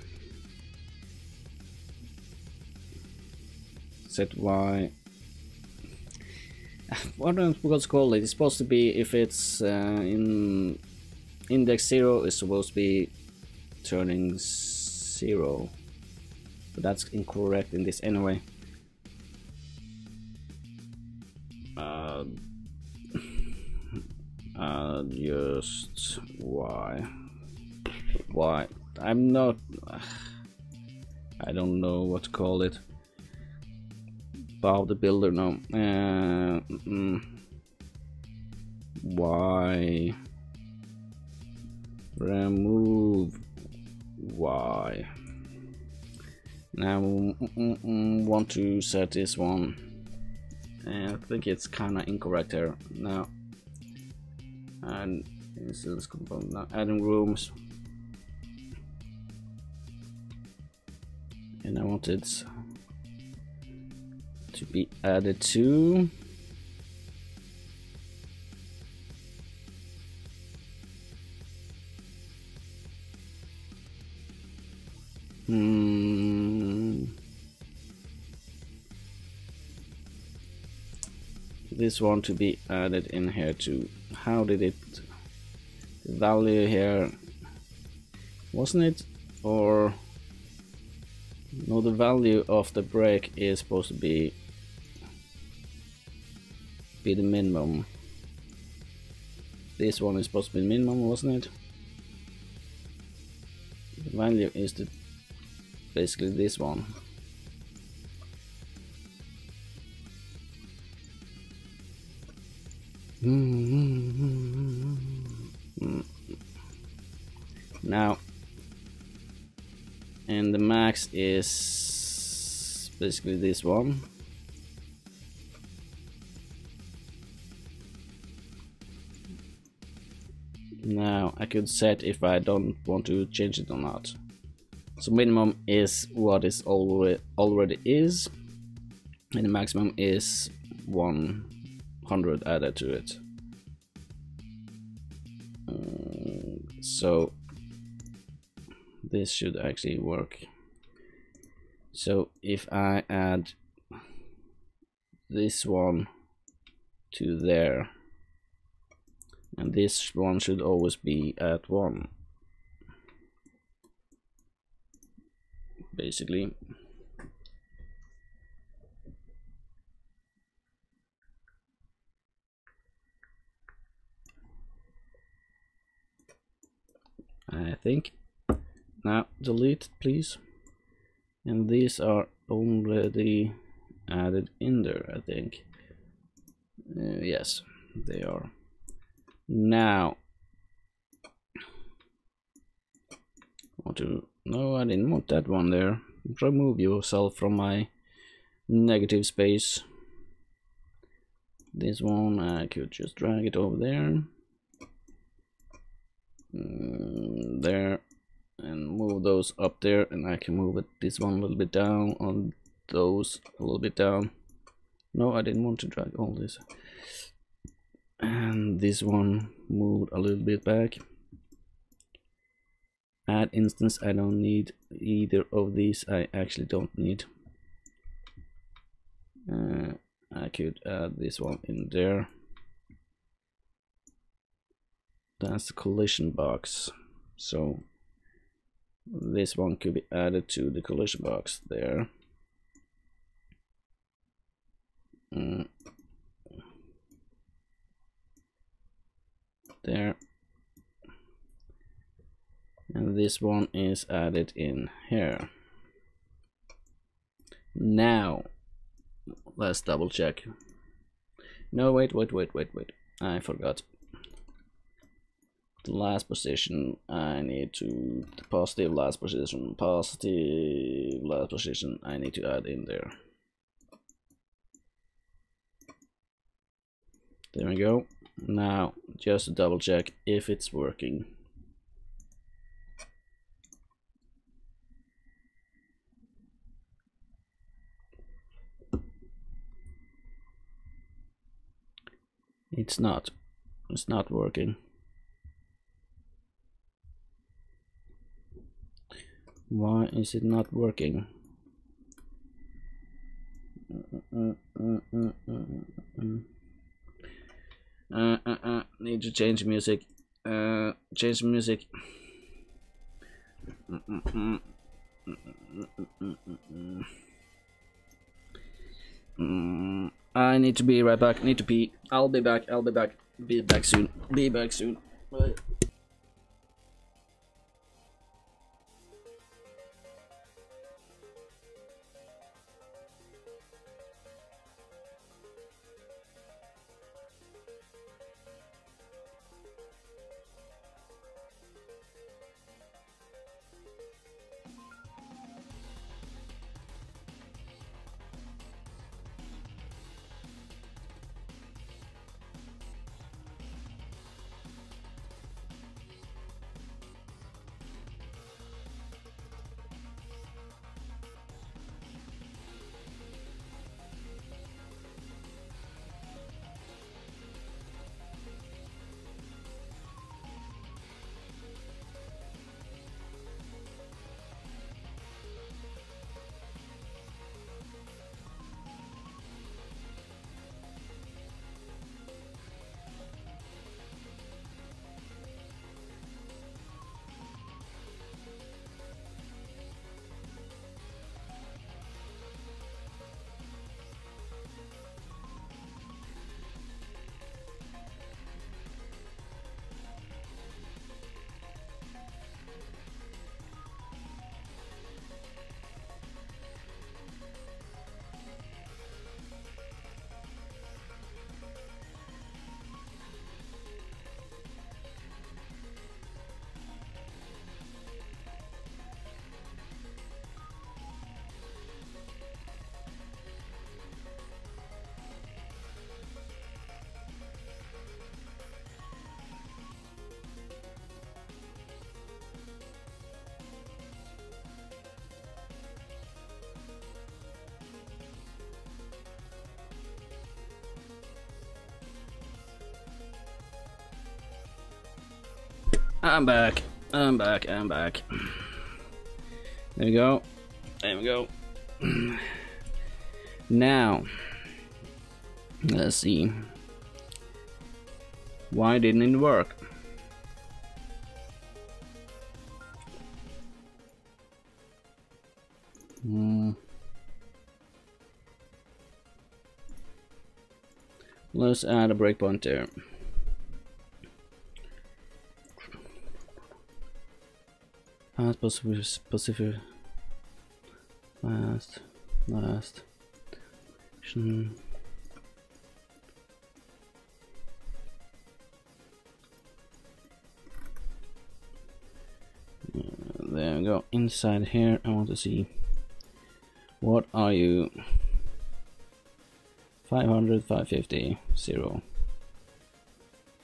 what am I supposed to call it? It's supposed to be, if it's in index 0, it's supposed to be turning 0, but that's incorrect in this anyway. Just why I'm not, I don't know what to call it. Bob the Builder, no. Y remove Y. Now want to set this one, and I think it's kind of incorrect here now. And instance component, now adding rooms, and I want it to be added to this one to be added in here too. How did it, the value here, wasn't it? Or no, the value of the break is supposed to be the minimum. This one is supposed to be the minimum, wasn't it? The value is the basically this one. Now, and the max is basically this one. Now I could set if I don't want to change it or not. So minimum is what is already is, and the maximum is 100 added to it. So this should actually work. So if I add this one to there, and this one should always be at 1, basically. I think. Now delete please, and these are already added in there, I think. Yes, they are. Now no, I didn't want that one there. Remove yourself from my negative space. This one I could just drag it over there, there, and move those up there, and I can move this one a little bit down, on those a little bit down. No, I didn't want to drag all this. And this one moved a little bit back. Add instance, I don't need either of these. I actually don't need. I could add this one in there. That's the collision box, so this one could be added to the collision box there. there, and this one is added in here. Now let's double check. No, wait, I forgot. The last position, I need to, the positive last position, I need to add in there. There we go. Now just to double check if it's working. It's not working. Why is it not working? Need to change music. Change music. I need to be right back. Need to pee. I'll be back. Be back soon. Bye. I'm back. There we go. Now, let's see. Why didn't it work? Let's add a breakpoint there. Specific last there we go. Inside here I want to see what are you. 500, 550, 0.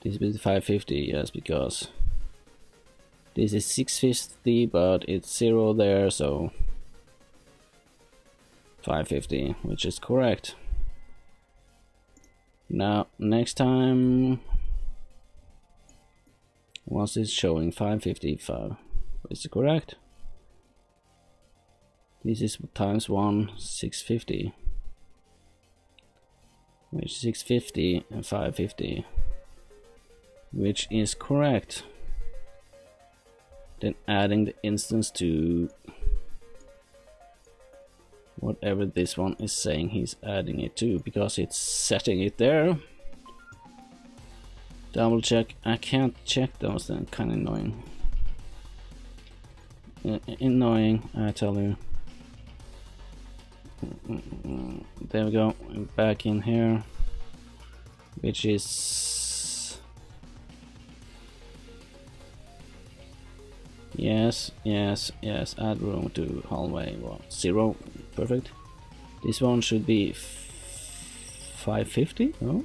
This is 550, yes, because this is 650, but it's 0 there, so 550, which is correct. Now, next time, once it's showing 555, is it correct? This is times 1, 650, which is 650 and 550, which is correct. Then adding the instance to whatever this one is saying he's adding it to, because it's setting it there. Double check. I can't check those, then kind of annoying. Annoying, I tell you. There we go. Back in here, which is yes. Add room to hallway. Well, 0. Perfect. This one should be 550. No.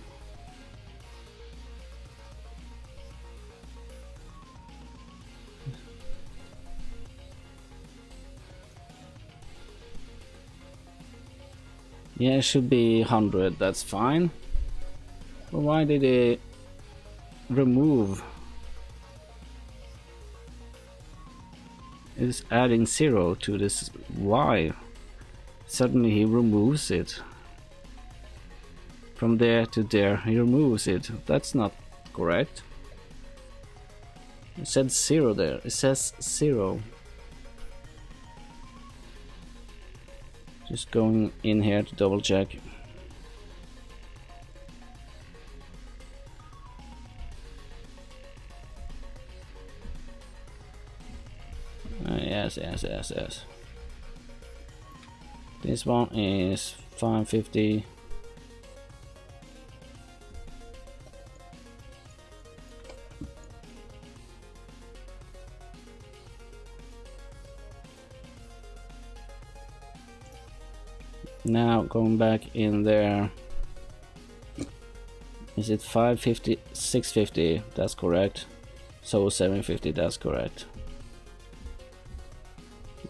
Yeah, it should be 100, that's fine. But why did they remove? It's adding 0 to this Y. Suddenly he removes it. From there to there, he removes it. That's not correct. It said 0 there. It says 0. Just going in here to double check. Yes. This one is 550. Now going back in there, is it 550, 650? That's correct. So 750, that's correct.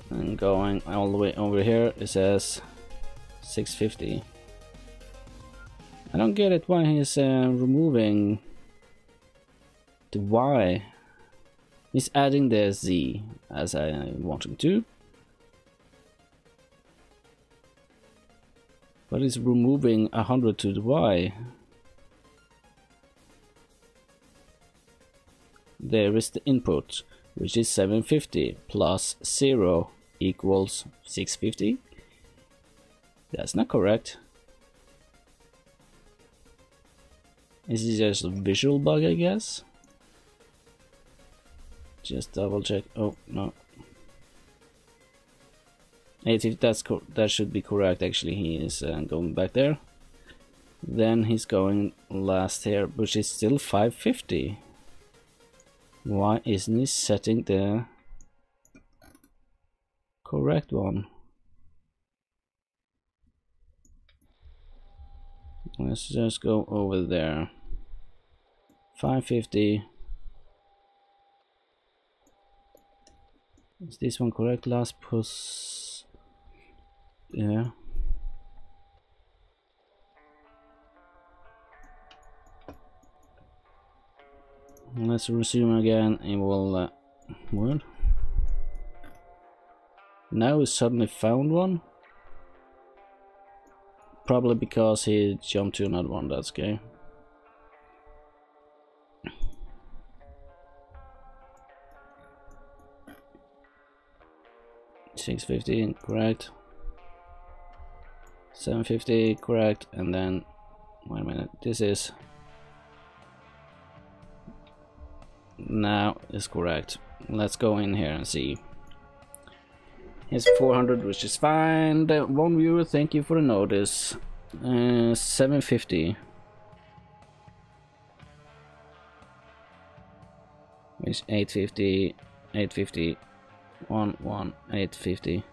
And going all the way over here, it says 650. I don't get it why he's removing the Y. He's adding the Z as I want him to. But it's removing 100 to the Y. There is the input, which is 750 plus 0 equals 650. That's not correct. Is it just a visual bug, I guess? Just double check. Oh no. If that should be correct. Actually, he is going back there. Then he's going last here, which is still 550. Why isn't he setting the correct one? Let's just go over there. 550. Is this one correct? Last push. Yeah. Let's resume again. It will what? Now he suddenly found one. Probably because he jumped to another one. That's okay. $650 correct. 750 correct, and then wait a minute, this is now is correct. Let's go in here and see. It's 400, which is fine. The one viewer, thank you for the notice. 750, which 850, 850, 850.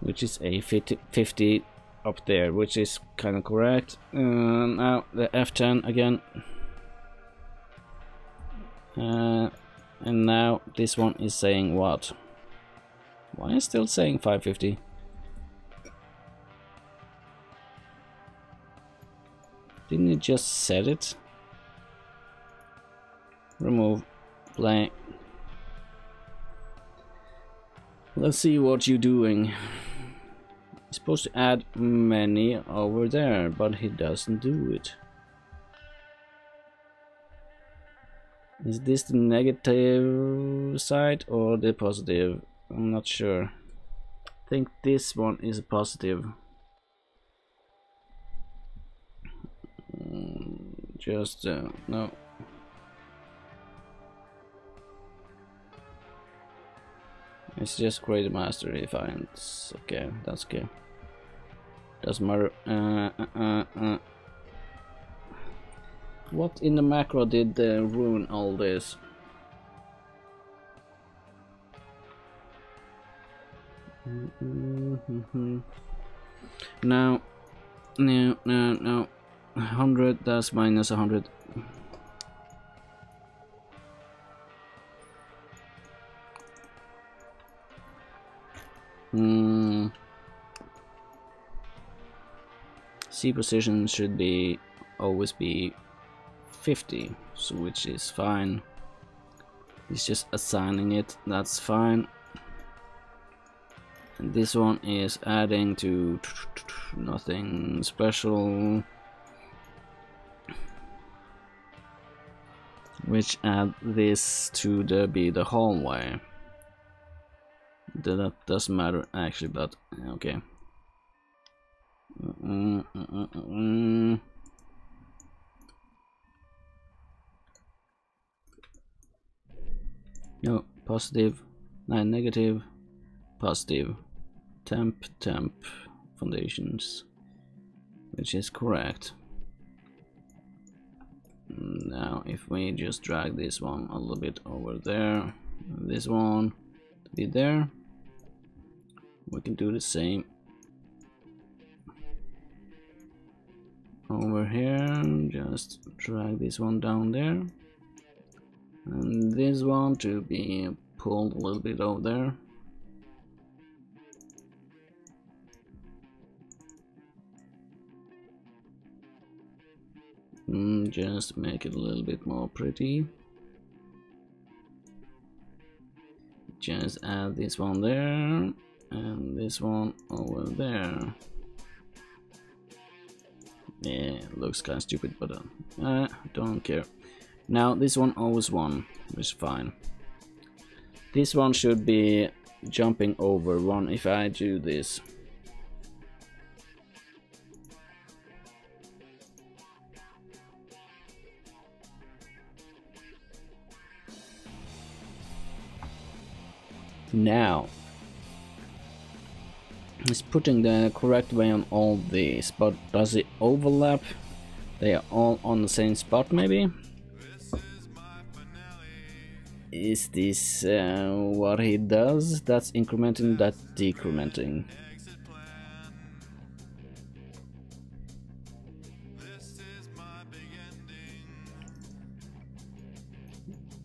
Which is a 50 up there, which is kind of correct. Now the F10 again, and now this one is saying what? Why is still saying 550? Didn't you just set it? Remove blank. Let's see what you're doing. He's supposed to add many over there, but he doesn't do it. Is this the negative side or the positive? I'm not sure. I think this one is a positive. Just no. It's just create master if it's okay. That's okay. Doesn't matter. What in the macro did ruin all this? No. 100, that's minus 100. C position should be always be 50, so which is fine. It's just assigning it, that's fine. And this one is adding to nothing special, which add this to the hallway. That doesn't matter actually, but okay. No, positive, negative, positive, temp, foundations, which is correct. Now if we just drag this one a little bit over there, this one to be there, we can do the same over here. Just drag this one down there, and this one to be pulled a little bit over there. Just make it a little bit more pretty. Just add this one there and this one over there. Yeah, looks kind of stupid, but don't care. Now this one always one, which is fine. This one should be jumping over one if I do this. Now it's putting the correct way on all these, but does it overlap? They are all on the same spot maybe? Is this what he does? That's incrementing, that's decrementing.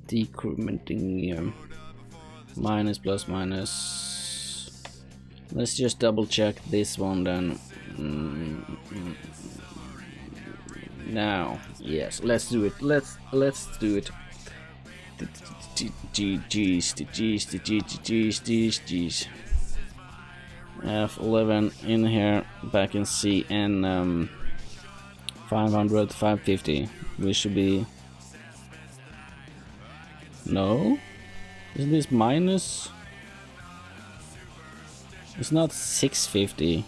Decrementing minus plus minus. Let's just double check this one then. Now, yes, let's do it. Let's do it. F11 in here, back in C, and 500, 550. We should be. No, isn't this minus? It's not 650.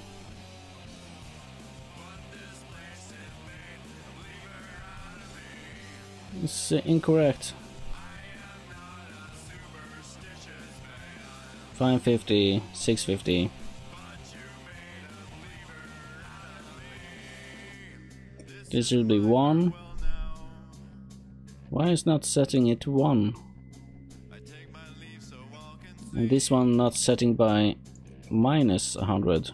It's incorrect. 550, 650. This should be 1. Why is not setting it to 1? And this one not setting by minus 100.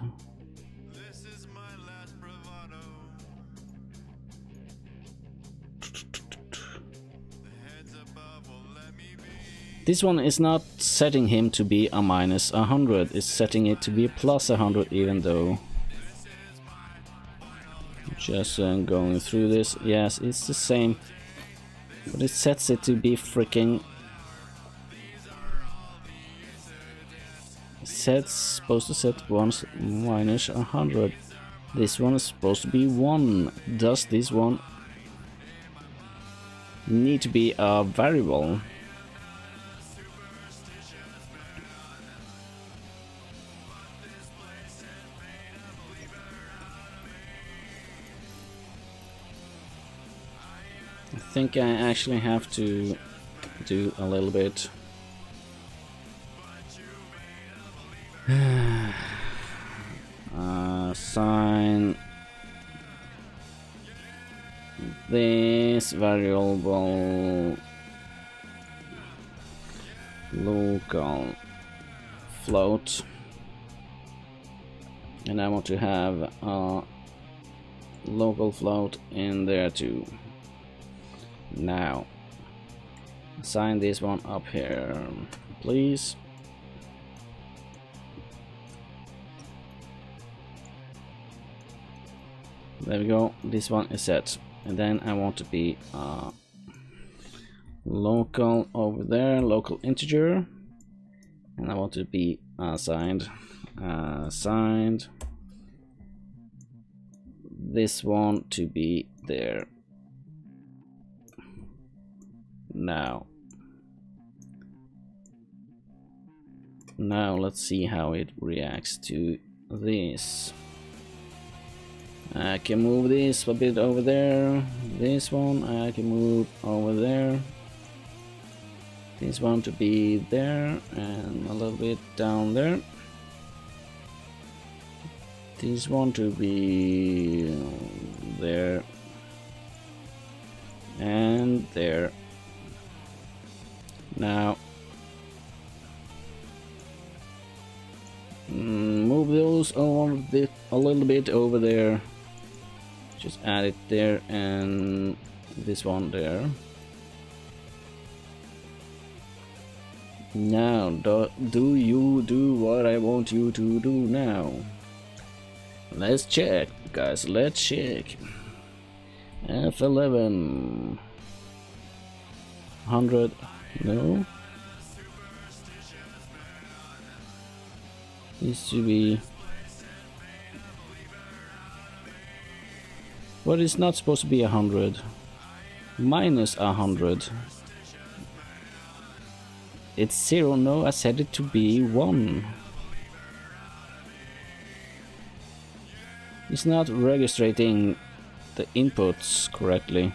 This one is not setting him to be a minus 100, it's setting it to be a plus 100, even though. Just going through this, yes, it's the same, but it sets it to be freaking. It's supposed to set once minus 100. This one is supposed to be 1. Does this one need to be a variable? think I actually have to do a little bit. Assign this variable local float, and I want to have a local float in there too. Now assign this one up here, please. There we go, this one is set. And then I want to be local over there, local integer, and I want to be assigned this one to be there. Now let's see how it reacts to this. I can move this a bit over there. This one I can move over there. This one to be there and a little bit down there. This one to be there and there. Now move those a little bit over there. Just add it there and this one there. Now do you do what I want you to do now? Let's check, guys, let's check. F11 100, no, this should be, but it's not supposed to be 100. Minus 100. It's 0. No, I set it to be 1. It's not registering the inputs correctly.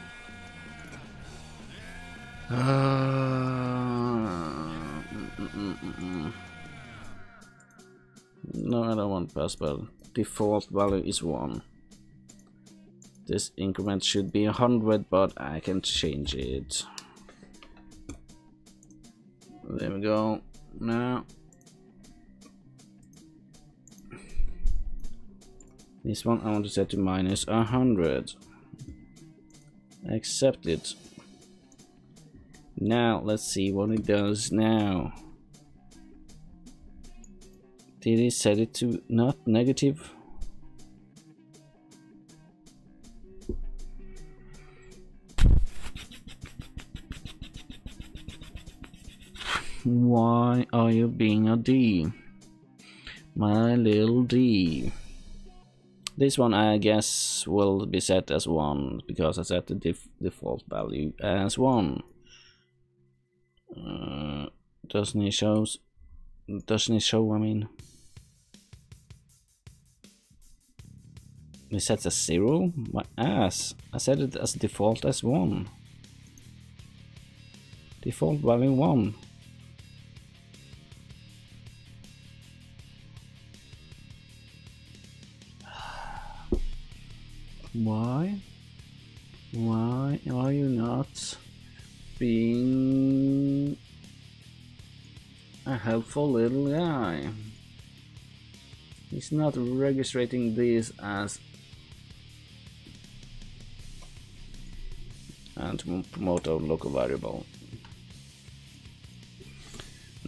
No, I don't want password. Default value is 1. This increment should be 100, but I can change it. There we go. Now this one I want to set to minus 100. Accept it. Now let's see what it does now. Did it set it to not negative? Why are you being a D? My little D. This one I guess will be set as 1 because I set the default value as 1. Doesn't it show, I mean. It sets as 0? My ass. I set it as default as 1. Default value 1. Why are you not being a helpful little guy? He's not registering this as and to promote our local variable.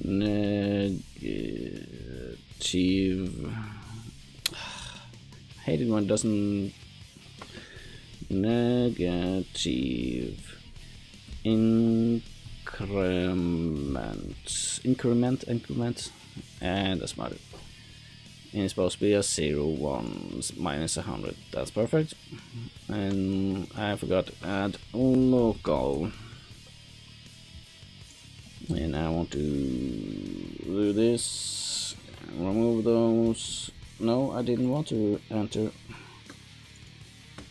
Negative. I hate it when it doesn't. Negative increment, and that's matter. And it's supposed to be a 0, 1, minus 100. That's perfect. And I forgot to add local. And I want to do this. Remove those. No, I didn't want to enter.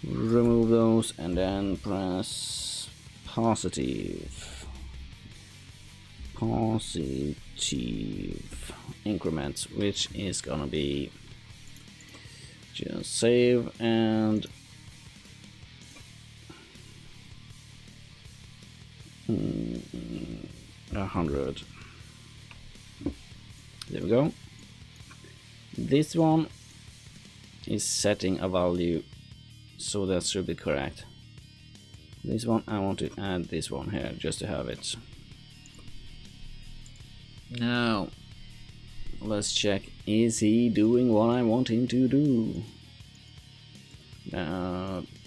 Remove those and then press positive increments, which is gonna be just save and 100. There we go. This one is setting a value, so that should be correct. This one I want to add this one here just to have it. Now let's check, is he doing what I want him to do?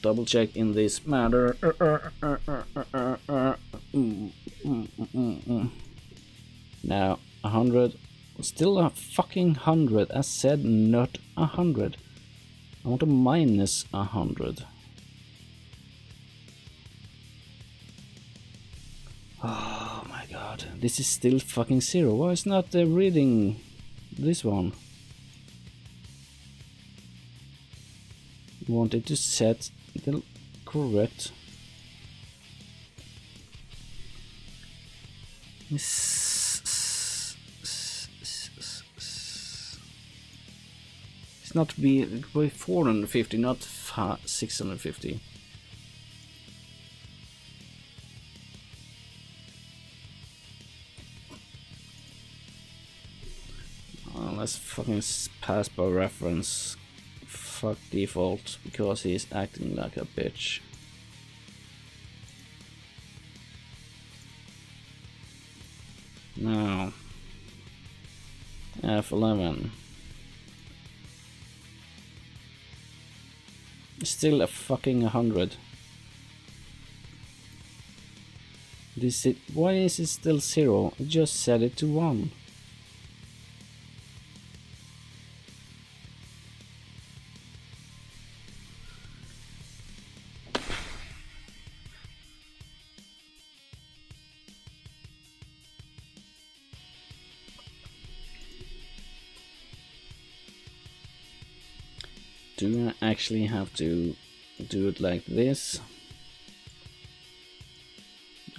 Double check in this matter. Now 100, still a fucking 100. I said not 100. I want a minus 100. Oh my god, this is still fucking 0. Why is not reading this one? Wanted to set the correct. It's not be 450, not 650. Let's fucking pass by reference. Fuck default, because he's acting like a bitch. Now F11. Still a fucking 100. Why is it still 0? I just set it to 1. Do I actually have to do it like this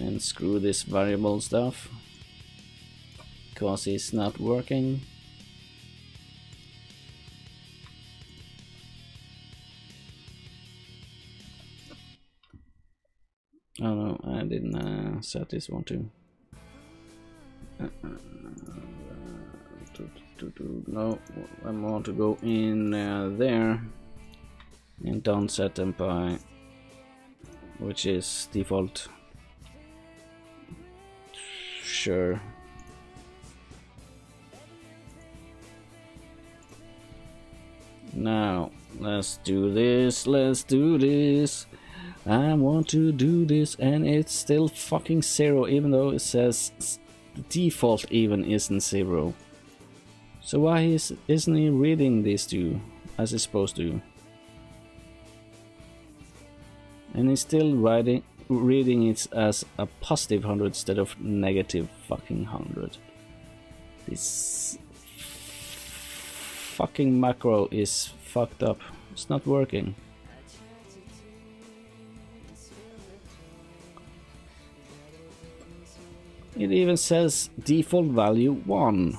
and screw this variable stuff because it's not working? Oh no, I didn't set this one too. No, I want to go in there and don't set them by, which is default. Sure. Now let's do this. I want to do this, and it's still fucking 0, even though it says the default even isn't 0. So why isn't he reading these two as it's supposed to? And he's still reading it as a positive 100 instead of negative fucking 100. This fucking macro is fucked up. It's not working. It even says default value 1.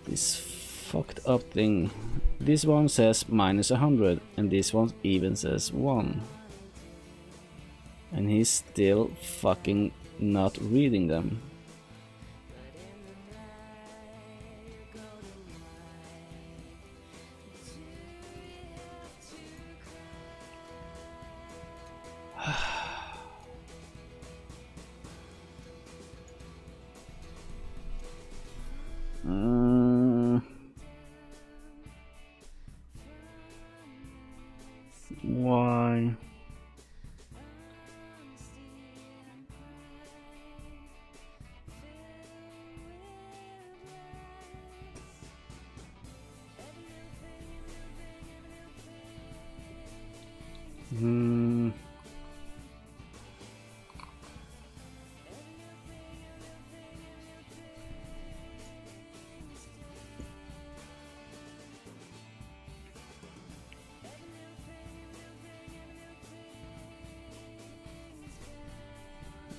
This fucked up thing. This one says minus 100 and this one even says 1. And he's still fucking not reading them. Why?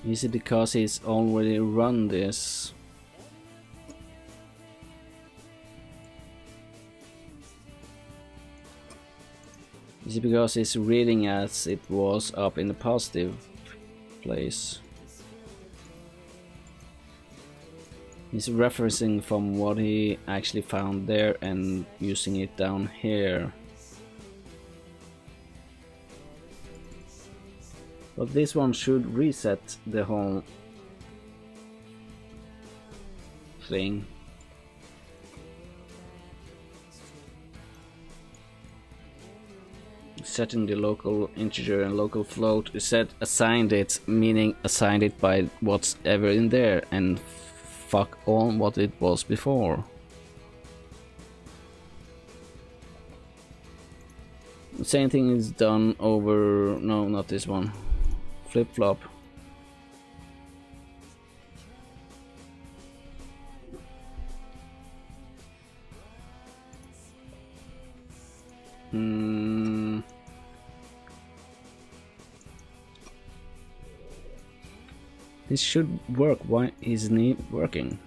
Is it because he's already run this? Is it because it's reading as it was up in the positive place? He's referencing from what he actually found there and using it down here. But this one should reset the whole thing. Setting the local integer and local float is set assigned it, meaning assigned it by what's ever in there, and fuck on what it was before. The same thing is done over, no, not this one, flip-flop. This should work. Why isn't it working?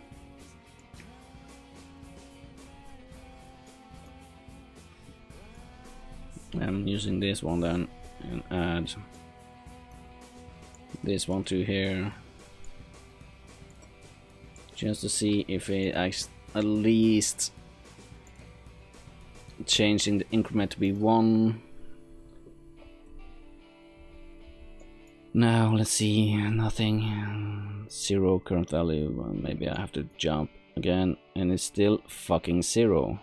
I'm using this one then and add this one to here just to see if it actually at least changing the increment to be 1. Now let's see, nothing, 0 current value. Well, maybe I have to jump again, and it's still fucking 0,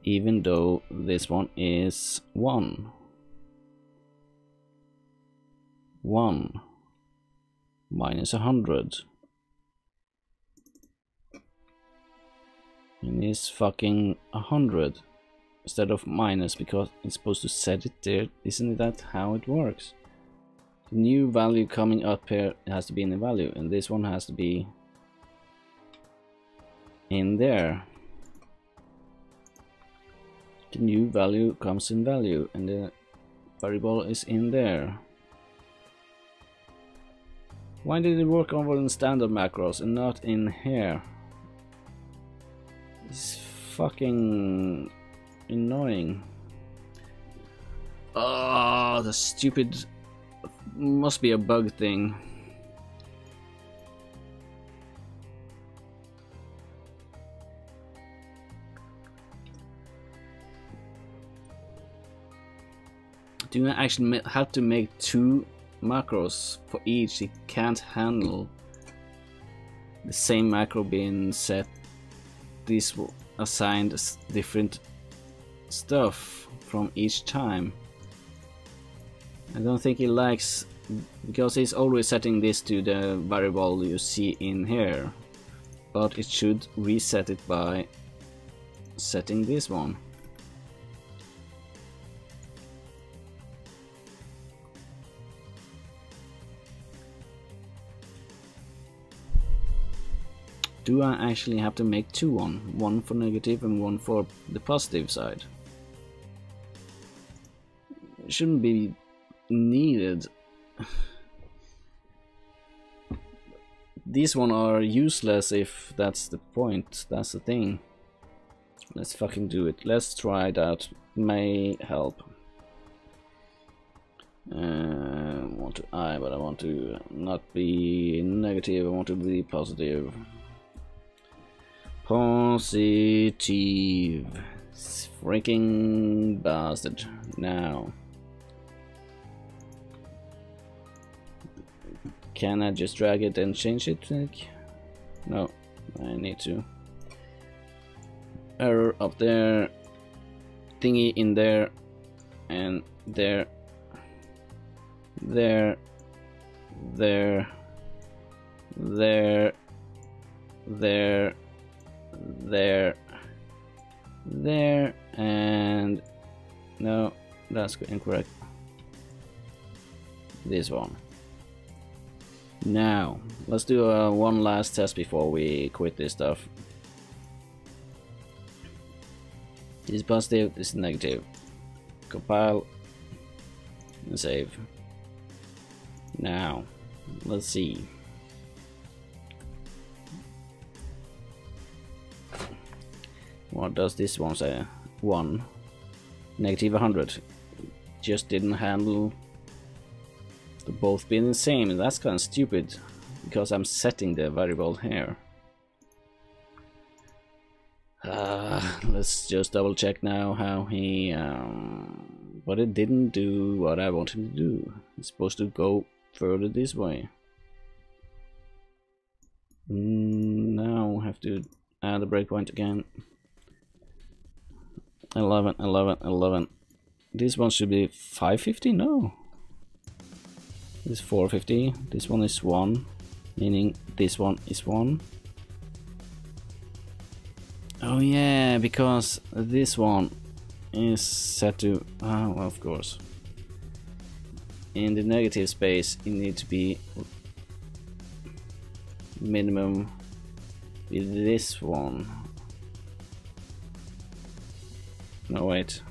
even though this one is 1 minus 100, and it's fucking 100 instead of minus, because it's supposed to set it there. Isn't that how it works? The new value coming up here has to be in the value, and this one has to be in there. The new value comes in value, and the variable is in there. Why did it work over in standard macros and not in here? It's fucking annoying. Oh, the stupid, must be a bug thing. Do you actually have to make 2 macros for each? It can't handle the same macro being set. These will assigned different stuff from each time. I don't think he likes, because he's always setting this to the variable you see in here, but it should reset it by setting this one. Do I actually have to make 2 one for negative and 1 for the positive side? It shouldn't be needed. These one are useless if that's the point. That's the thing. Let's fucking do it. Let's try it out. May help. I want to but I want to not be negative. I want to be positive. Positive. Freaking bastard. Now. Can I just drag it and change it? No, I need to. Error up there. Thingy in there. And there. There. There. There. There. There. There. And no, that's incorrect. This one. Now, let's do one last test before we quit this stuff. This is positive, this is negative. Compile and save. Now, let's see. What does this one say? 1. Negative 100. Just didn't handle the both being the same. That's kind of stupid because I'm setting the variable here. Let's just double check now how he but it didn't do what I want him to do. It's supposed to go further this way. Now I have to add a breakpoint again. 11, 11, 11. This one should be 550? No. This is 450. This one is 1. Meaning this one is 1. Oh yeah, because this one is set to... Oh, of course. In the negative space, it needs to be minimum with this one. No, wait.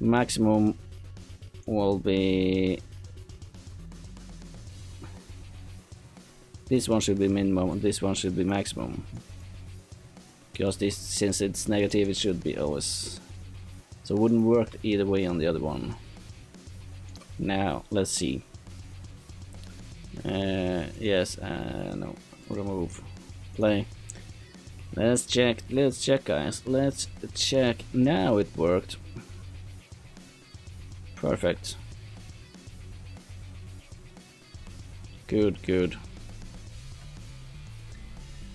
Maximum will be... This one should be minimum and this one should be maximum. Because this, since it's negative, it should be always... So it wouldn't work either way on the other one. Now, let's see. Yes, no. Remove. Play. Let's check, guys. Let's check. Now it worked. Perfect. Good, good.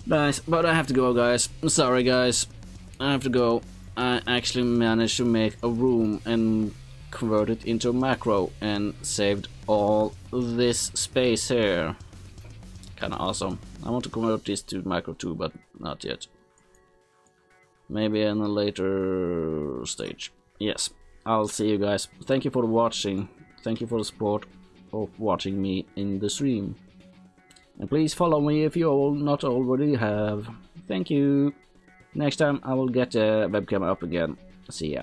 Nice, but I have to go, guys. I'm sorry, guys. I have to go. I actually managed to make a room and convert it into a macro and saved all this space here. Kinda awesome. I want to convert this to macro too, but not yet. Maybe in a later stage. Yes, I'll see you guys. Thank you for watching. Thank you for the support of watching me in the stream. And please follow me if you all not already have. Thank you. Next time I will get the webcam up again. See ya.